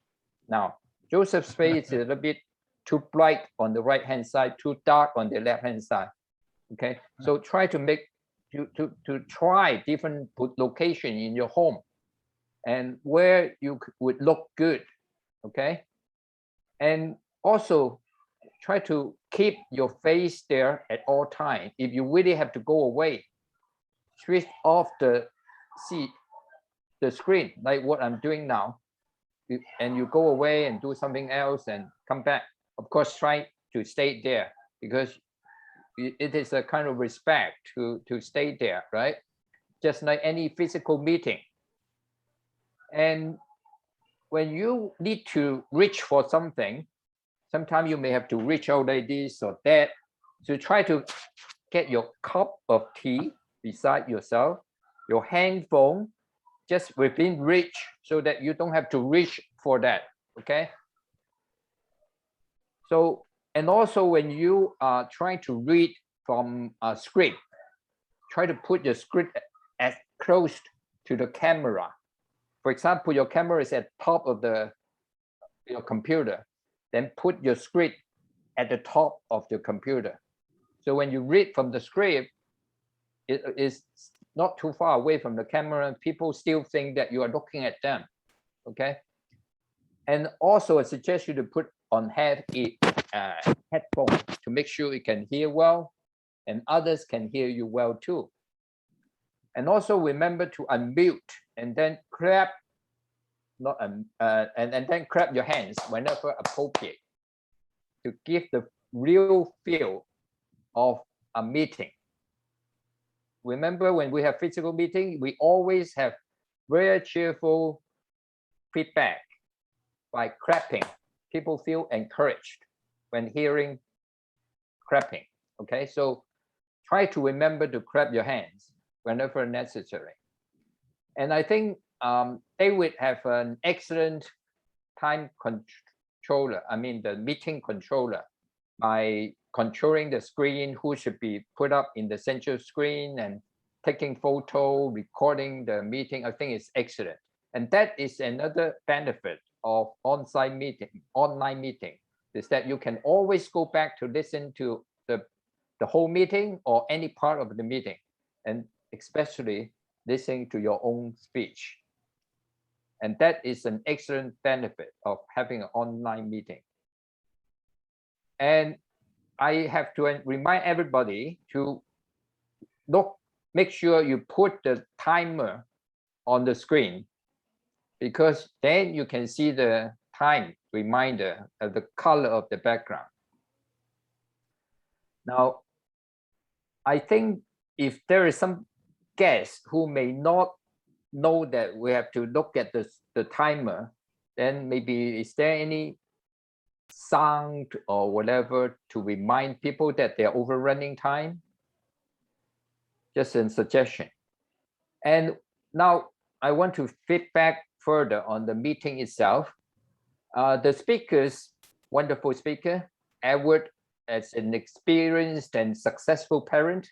now Joseph's face is a little bit too bright on the right hand side, too dark on the left hand side. Okay, so try to make to try different location in your home. and where you would look good, okay? And also try to keep your face there at all times. If you really have to go away, switch off the screen, like what I'm doing now, and you go away and do something else and come back. Of course, try to stay there, because it is a kind of respect to stay there, right? Just like any physical meeting. And when you need to reach for something, sometimes you may have to reach out like this or that. So try to get your cup of tea beside yourself, your handphone just within reach, so that you don't have to reach for that, okay? So, and also when you are trying to read from a script, try to put your script as close to the camera. For example, your camera is at top of your computer, then put your script at the top of the computer. So when you read from the script, it is not too far away from the camera, people still think that you are looking at them, okay? And also I suggest you to put on headphone to make sure you can hear well, and others can hear you well too. And also remember to unmute and then clap, and then clap your hands whenever appropriate, to give the real feel of a meeting. Remember, when we have physical meeting, we always have very cheerful feedback by clapping. People feel encouraged when hearing clapping, okay? So try to remember to clap your hands whenever necessary. And I think they would have an excellent time controller, I mean the meeting controller, by controlling the screen, who should be put up in the central screen, and taking photo, recording the meeting. I think it's excellent. And that is another benefit of on-site meeting, online meeting, is that you can always go back to listen to the whole meeting or any part of the meeting, and especially listening to your own speech. And that is an excellent benefit of having an online meeting. And I have to remind everybody to make sure you put the timer on the screen, because then you can see the time reminder of the color of the background. Now, I think if there is some guest who may not know that we have to look at the timer, then maybe is there any sound or whatever to remind people that they're overrunning time? Just a suggestion. And now I want to feedback further on the meeting itself. The speakers, wonderful speaker, Edward, as an experienced and successful parent,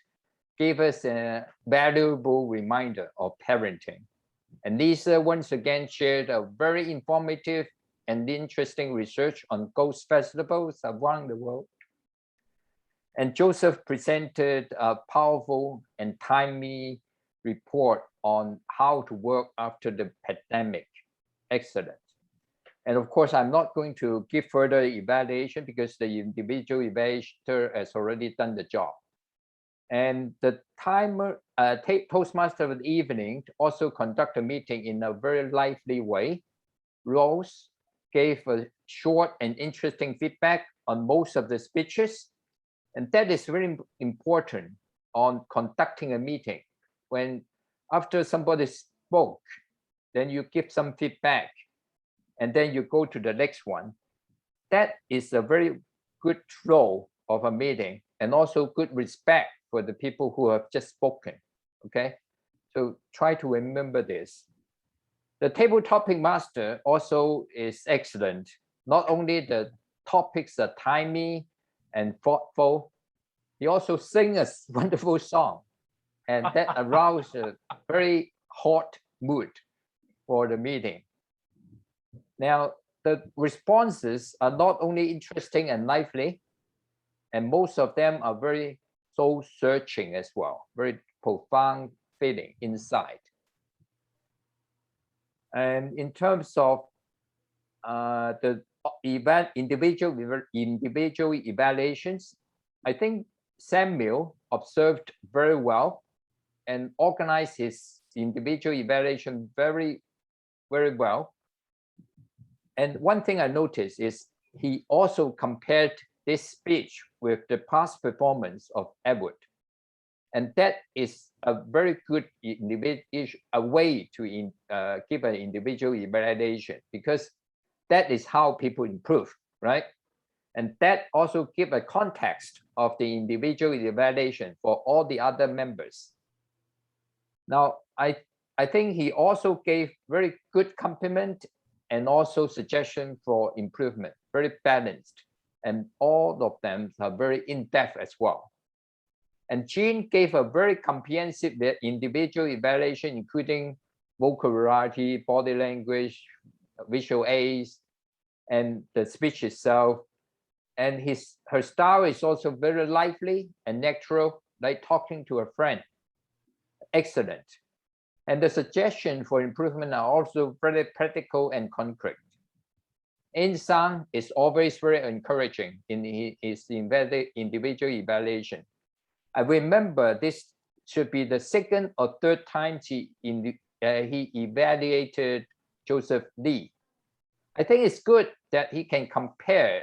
gave us a valuable reminder of parenting. And Lisa once again shared a very informative and interesting research on ghost festivals around the world. And Joseph presented a powerful and timely report on how to work after the pandemic. Excellent. And of course, I'm not going to give further evaluation because the individual evaluator has already done the job. And the Toastmaster of the evening also conduct a meeting in a very lively way. Rose gave a short and interesting feedback on most of the speeches. And that is very important on conducting a meeting. When after somebody spoke, then you give some feedback, and then you go to the next one. That is a very good flow of a meeting, and also good respect for the people who have just spoken, okay? So try to remember this. The table topic master also is excellent. Not only the topics are timely and thoughtful, he also sings a wonderful song, and that arouses a very hot mood for the meeting. Now, the responses are not only interesting and lively, and most of them are very soul-searching as well, very profound feeling inside. And in terms of the individual evaluations, I think Samuel observed very well and organized his individual evaluation very, very well. And one thing I noticed is he also compared this speech with the past performance of Edward. And that is a very good way to give an individual evaluation, because that is how people improve, right? And that also give a context of the individual evaluation for all the other members. Now, I think he also gave very good compliment and also suggestion for improvement, very balanced. And all of them are very in-depth as well. And Jean gave a very comprehensive individual evaluation, including vocal variety, body language, visual aids, and the speech itself. And her style is also very lively and natural, like talking to a friend. Excellent. And the suggestions for improvement are also very practical and concrete. Insang is always very encouraging in his individual evaluation. I remember this should be the second or third time he evaluated Joseph Lee. I think it's good that he can compare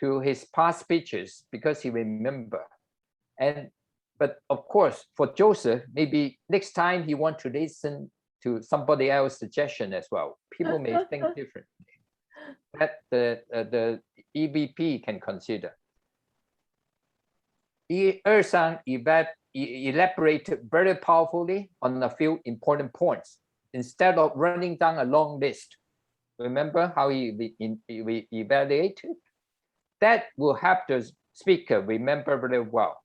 to his past speeches because he remember. But of course, for Joseph, maybe next time he want to listen to somebody else's suggestion as well. People may think differently. That the EVP can consider. Sang elaborated very powerfully on a few important points instead of running down a long list. Remember how we evaluated? That will help the speaker remember very well.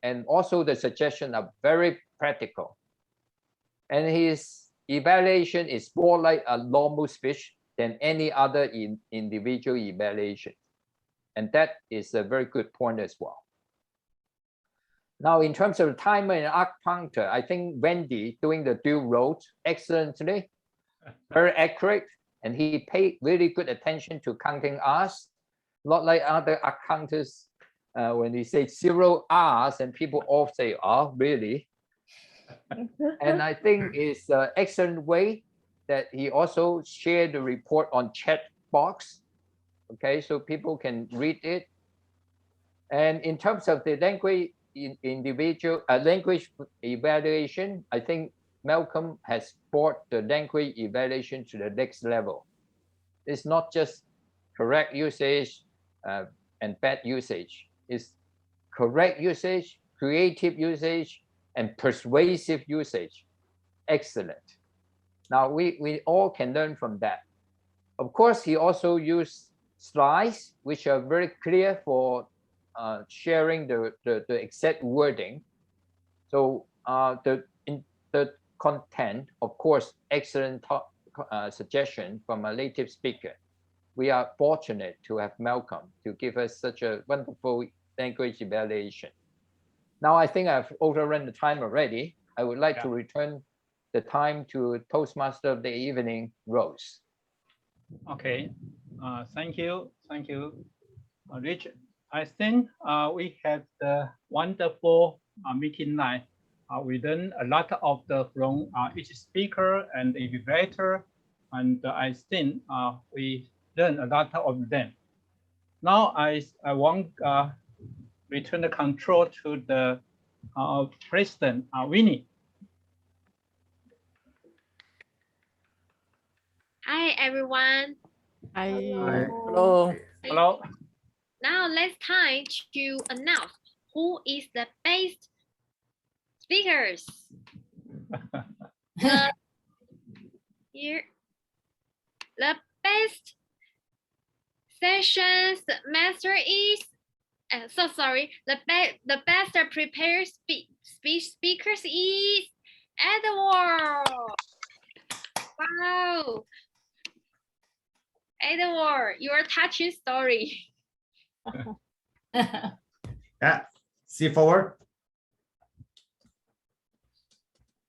And also the suggestions are very practical. And his evaluation is more like a normal speech than any other individual evaluation. And that is a very good point as well. Now, in terms of the timer and acupuncture, I think Wendy doing the dual roles excellently, very accurate, and he paid really good attention to counting R's, not like other acupuncturists when he say 0 R's and people all say, oh, really? And I think it's an excellent way that he also shared the report on chat box, okay, so people can read it. And in terms of the language language evaluation, I think Malcolm has brought the language evaluation to the next level. It's not just correct usage and bad usage. It's correct usage, creative usage, and persuasive usage. Excellent. Now, we all can learn from that. Of course, he also used slides, which are very clear for sharing the exact wording. So the content, of course, excellent suggestion from a native speaker. We are fortunate to have Malcolm to give us such a wonderful language evaluation. Now, I think I've overrun the time already. I would like to return the time to Toastmaster of the Evening, Rose. Okay, thank you, Richard. I think we had a wonderful meeting night. We learned a lot of from each speaker and evaluator, and I think we learned a lot of them. Now I want return the control to the President Winnie. Hi everyone. Hi. Hello. Hello. Now let's time to announce who is the best speakers. The best sessions master is so sorry. The best prepared speech speakers is Edward. Wow. Edward, your touching story. Yeah, see forward.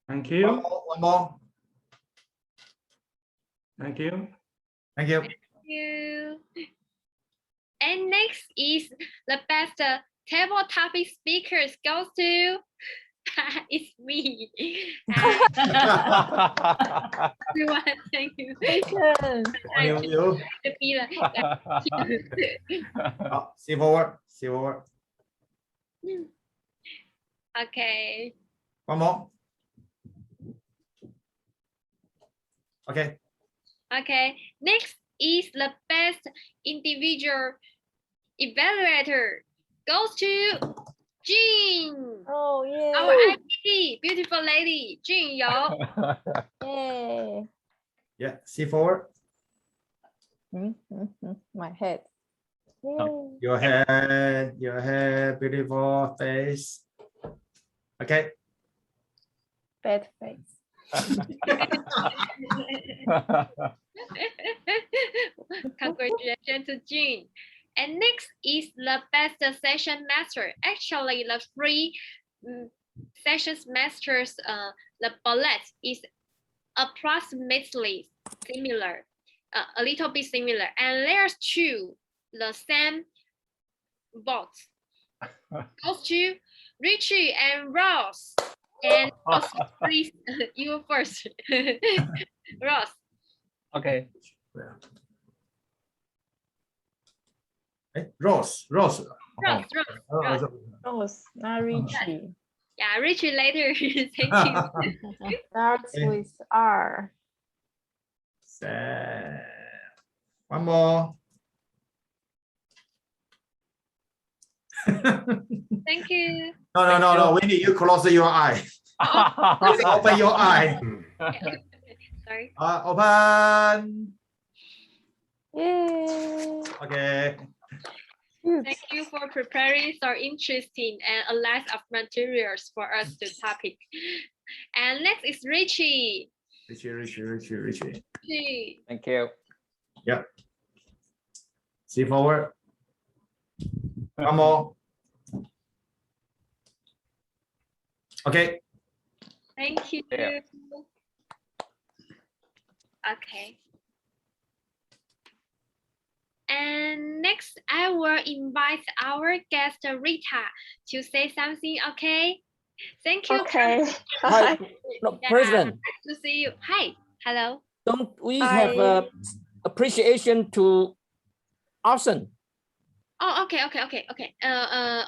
Thank you. One more. Thank you. Thank you. Thank you. And next is the best table topic speakers goes to it's me. Everyone, thank you. You. See forward. See forward. Okay. One more. Okay. Okay. Next is the best individual evaluator goes to Jean. Oh, yeah. Our IPT, beautiful lady, Jean Yo. Yay. Yeah. See forward. My head. Your head, beautiful face. Okay. Bad face. Congratulations to Jean. And next is the best session master. Actually, the three session masters, the bullet is approximately similar, a little bit similar. And there's two, the same box. Goes to Richie and Ross. And Ross, please, you first. Ross. Okay. Hey, Rose. Ross, not Richie. Yeah, Richie later. Thank you. Starts with R. One more. Thank you. No. We need you close your eye. Please open your eye. Sorry. Open. Yay. Okay. Thank you for preparing so interesting and a lot of materials for us to topic. And next is Richie. Richie. Thank you. Yep. See forward. One more. Okay. Thank you. Yeah. Okay. And next, I will invite our guest Rita to say something. Okay. Thank you. Okay. Hi, no, Yeah, President. nice to see you. Hi. Hello. Don't we have appreciation to Arson? Oh, okay.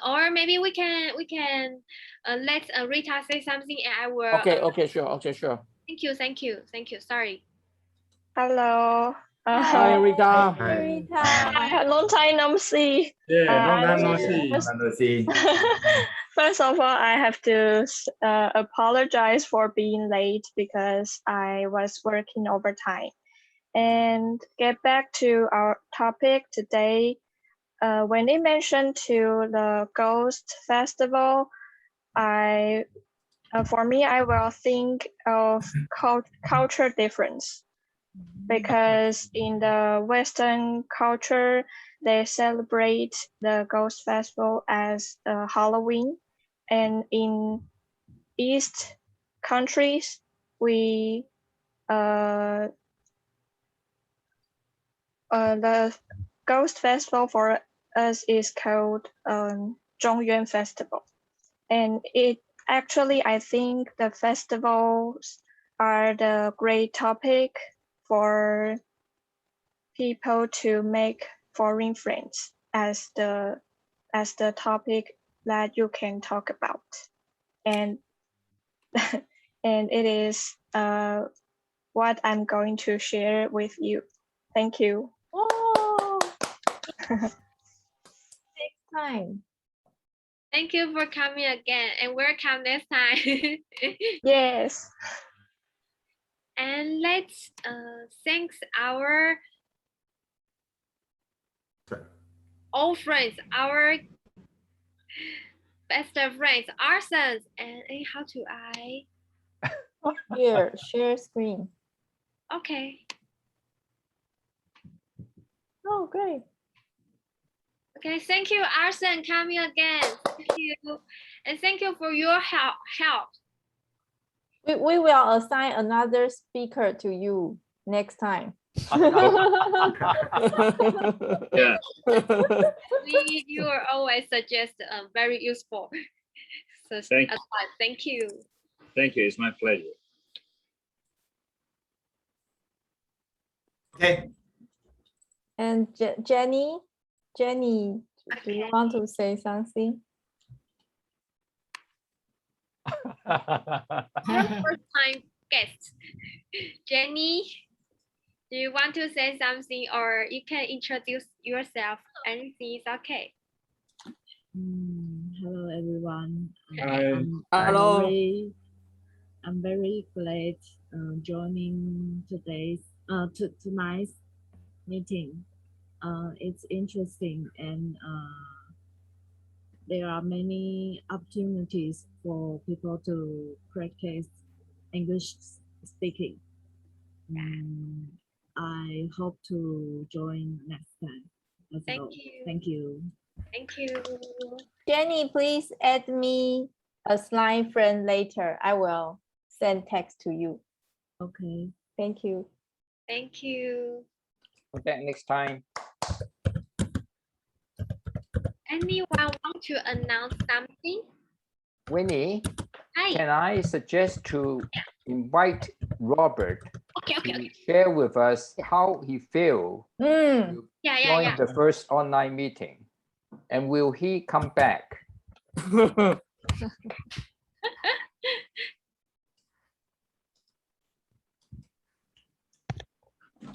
Or maybe we can let Rita say something, and I will. Okay, sure. Thank you. Sorry. Hello. Hi, Rita. Hi, Rita. Long time no see. Yeah, long time no see. First of all, I have to apologize for being late because I was working overtime. And get back to our topic today. When they mentioned to the Ghost Festival, for me, I will think of culture difference. Because in the Western culture, they celebrate the Ghost Festival as Halloween. And in East countries, the Ghost Festival for us is called Zhongyuan Festival. And it actually, I think the festivals are the great topic for people to make foreign friends as the topic that you can talk about. And and it is what I'm going to share with you. Thank you. Oh. Next time. Thank you for coming again, and welcome next time. Yes. And let's thank our old friends, our best friends, Arsons, and how do I? Here, share screen. Okay. Oh, great. Okay, thank you, Arson, coming again. Thank you, and thank you for your help. We will assign another speaker to you next time. Yeah. You are always suggest very useful. So Thank advice. Thank you. Thank you. It's my pleasure. Okay. And Jenny, do you want to say something? First time guest, Jenny. Do you want to say something, or you can introduce yourself? Anything is okay. Hello everyone. Hi. Hello. I'm very glad joining tonight's meeting. It's interesting and there are many opportunities for people to practice English speaking. I hope to join next time. Thank you. Thank you. Thank you. Jenny, please add me as line friend later. I will send text to you. Okay. Thank you. Thank you. Okay, next time. Anyone want to announce something? Winnie, Hi. can I suggest to invite Robert Okay. to share with us how he feels to join the first online meeting? And will he come back?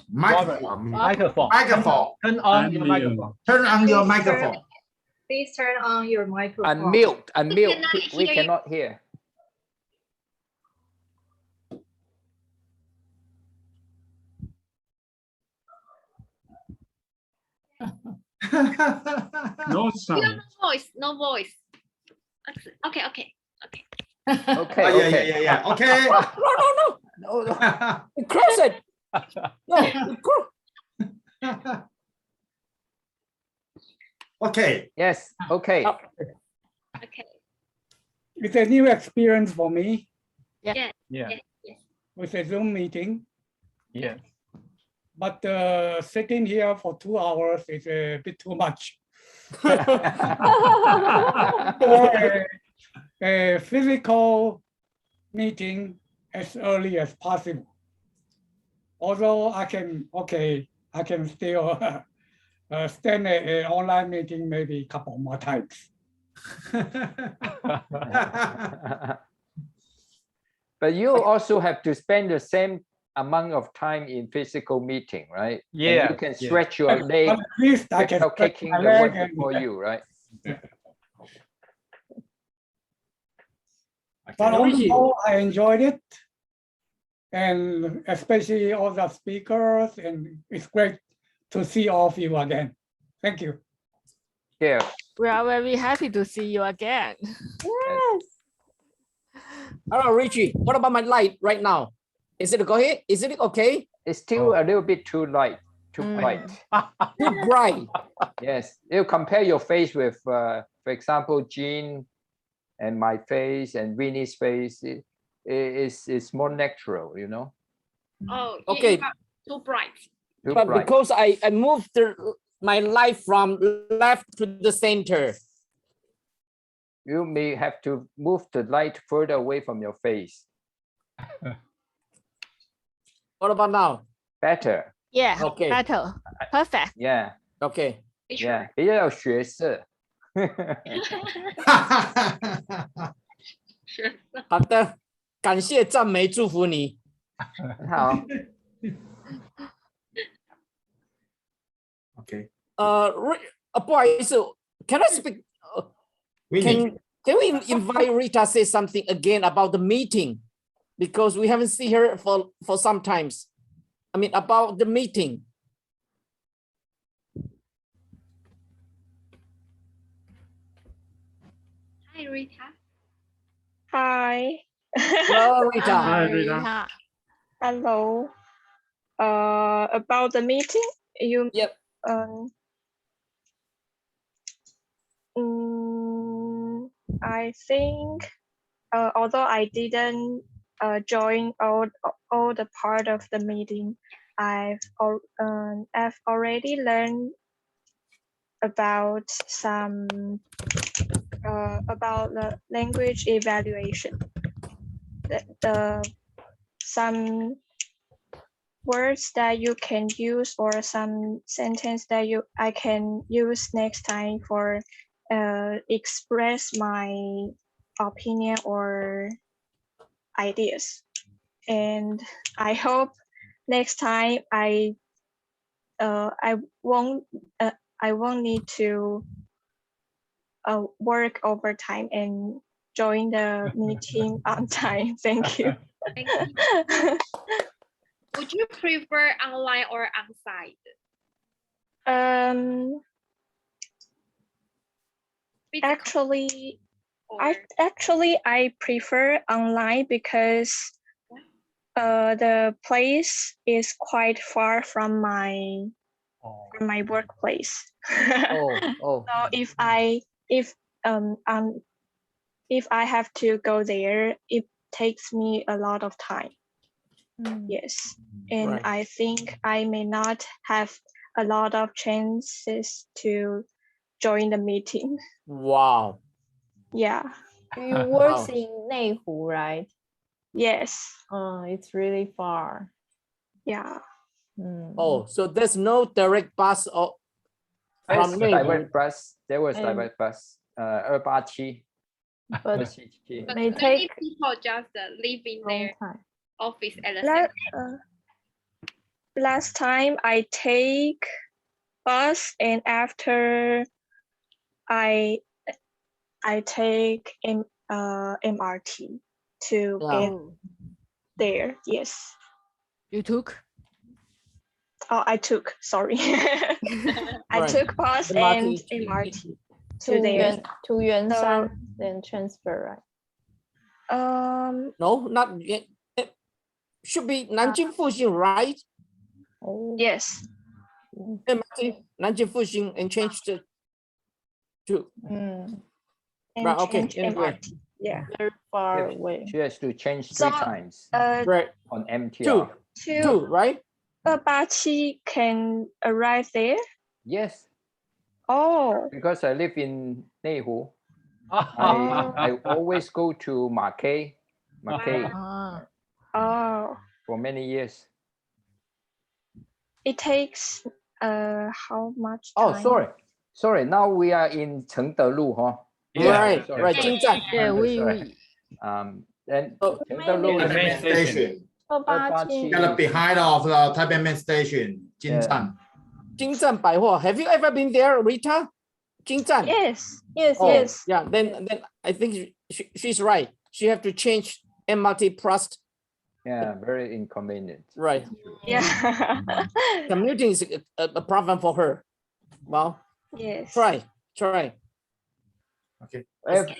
Microphone. Turn on your microphone. Turn on your microphone. Please turn on your microphone. Unmute. We cannot hear. No sound. No voice. Okay. Okay. Yeah. Okay. No. Close it. No. Okay. Yes. Okay. Okay. It's a new experience for me. Yeah. With a Zoom meeting. Yes. But sitting here for 2 hours is a bit too much. A physical meeting as early as possible. Although I can still stand an online meeting maybe a couple more times. But you also have to spend the same amount of time in physical meeting, right? Yeah. And you can stretch your leg But at least I can without stretch kicking my the leg one and- before you, right? But on the whole, I enjoyed it. And especially all the speakers, and it's great to see all of you again. Thank you. Yeah. We are very happy to see you again. Yes. Hello, Richie. What about my light right now? Is it okay? Is it okay? It's still a little bit too light, too bright. Too bright. Yes. You compare your face with, for example, Jean and my face and Winnie's face. It's more natural, you know. Oh, Okay. you are too bright. But because I moved my light from left to the center. You may have to move the light further away from your face. What about now? Better. Yeah, Okay. better. Perfect. Yeah. Okay. Yeah. 比较有学识。好的，感谢赞美，祝福你。好。Okay. 不好意思 ，Can I speak? Can we invite Rita say something again about the meeting? Because we haven't seen her for some times. I mean about the meeting. Hi, Rita. Hi. Hello, Rita. Hi, Rita. Hello. About the meeting, you. Yep. I think, although I didn't join all the part of the meeting, I've already learned about some about the language evaluation. Some words that you can use or some sentence that I can use next time for express my opinion or ideas. And I hope next time I won't need to work overtime and join the meeting on time. Thank you. Thank you. Would you prefer online or on-site? Actually, I prefer online because the place is quite far from my workplace. So if I have to go there, it takes me a lot of time. Yes, and Right. I think I may not have a lot of chances to join the meeting. Wow. Yeah. You work in Neihu, right? Yes. It's really far. Yeah. Oh, so there's no direct bus from direct Neihu. bus. There was direct bus. 287. But But may many take people just live in their office at the same Last, time. last time I take bus and after I take MRT to get there. Yes. You took? Oh, I took. Sorry. I took bus and MRT to there. to Yuanshan, then transfer, right? No, not yet. It should be Nanjing Fuxing, right? Yes. MRT, Nanjing Fuxing, and change to. And Right. Okay. change Anyway. MRT. Yeah. Very far away. She has to change 3 times Right. on MTR. Two, right? 287 can arrive there. Yes. Oh. Because I live in Neihu. I always go to Marquet Oh. for many years. It takes how much time? Oh, sorry. Now we are in Chengdelu, huh? Right, Sorry. right. Jingzhan. Yeah, we. Then Chengdelu Taipei main station. Kind of behind of the Taipei main station, Jingzhan. Jingzhan Baihuo. Have you ever been there, Rita? Jingzhan. Yes. Yes. Oh, Yes. yeah. Then I think she's right. She have to change MRT plus. Yeah, very inconvenient. Right. Yeah. Commuting is a problem for her. Well, yes. Try. Okay.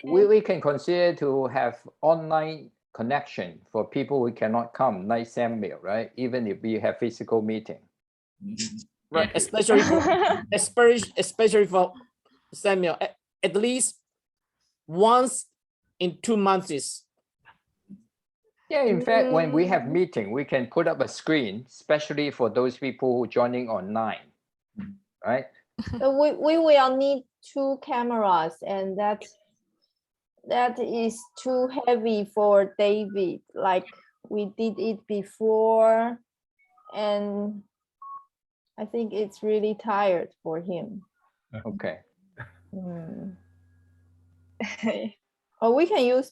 We can consider to have online connection for people who cannot come, like Samuel, right? Even if we have physical meeting. Right, especially for Samuel, at least once in 2 months. Yeah, in fact, when we have meeting, we can put up a screen, especially for those people who joining online, right? So we will need 2 cameras, and that is too heavy for David. Like we did it before, and I think it's really tired for him. Okay. Or we can use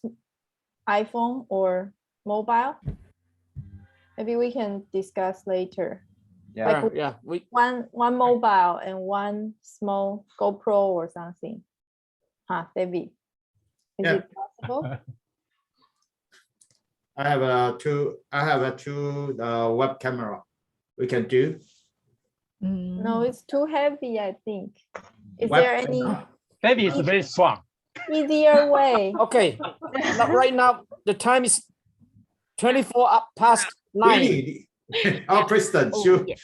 iPhone or mobile. Maybe we can discuss later. Yeah, like one mobile and one small GoPro or something. David, is it possible? I have a two web camera. We can do. No, it's too heavy, I think. Is Web there any Maybe it's very strong. easier way? Okay. Right now the time is 24 past 9. Really? Our president, Okay.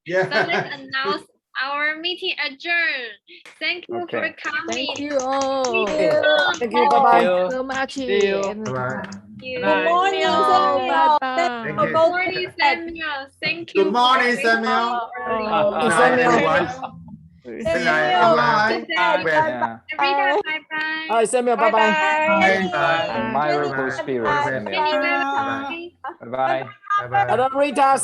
yeah. So let's announce our meeting adjourned. Thank you for coming. Thank you all. Thank you. Bye-bye. So much. See you. Bye-bye. Good morning, Bye Samuel. bye. Good morning, Samuel. Thank you. Good morning, Samuel. Good night, everyone. Good night, everyone. Yeah. Rita, bye-bye. Hi, Samuel. Bye-bye. Bye. Admirable spirit, Samuel. Jenny, bye-bye. Bye-bye. Bye-bye. Rita.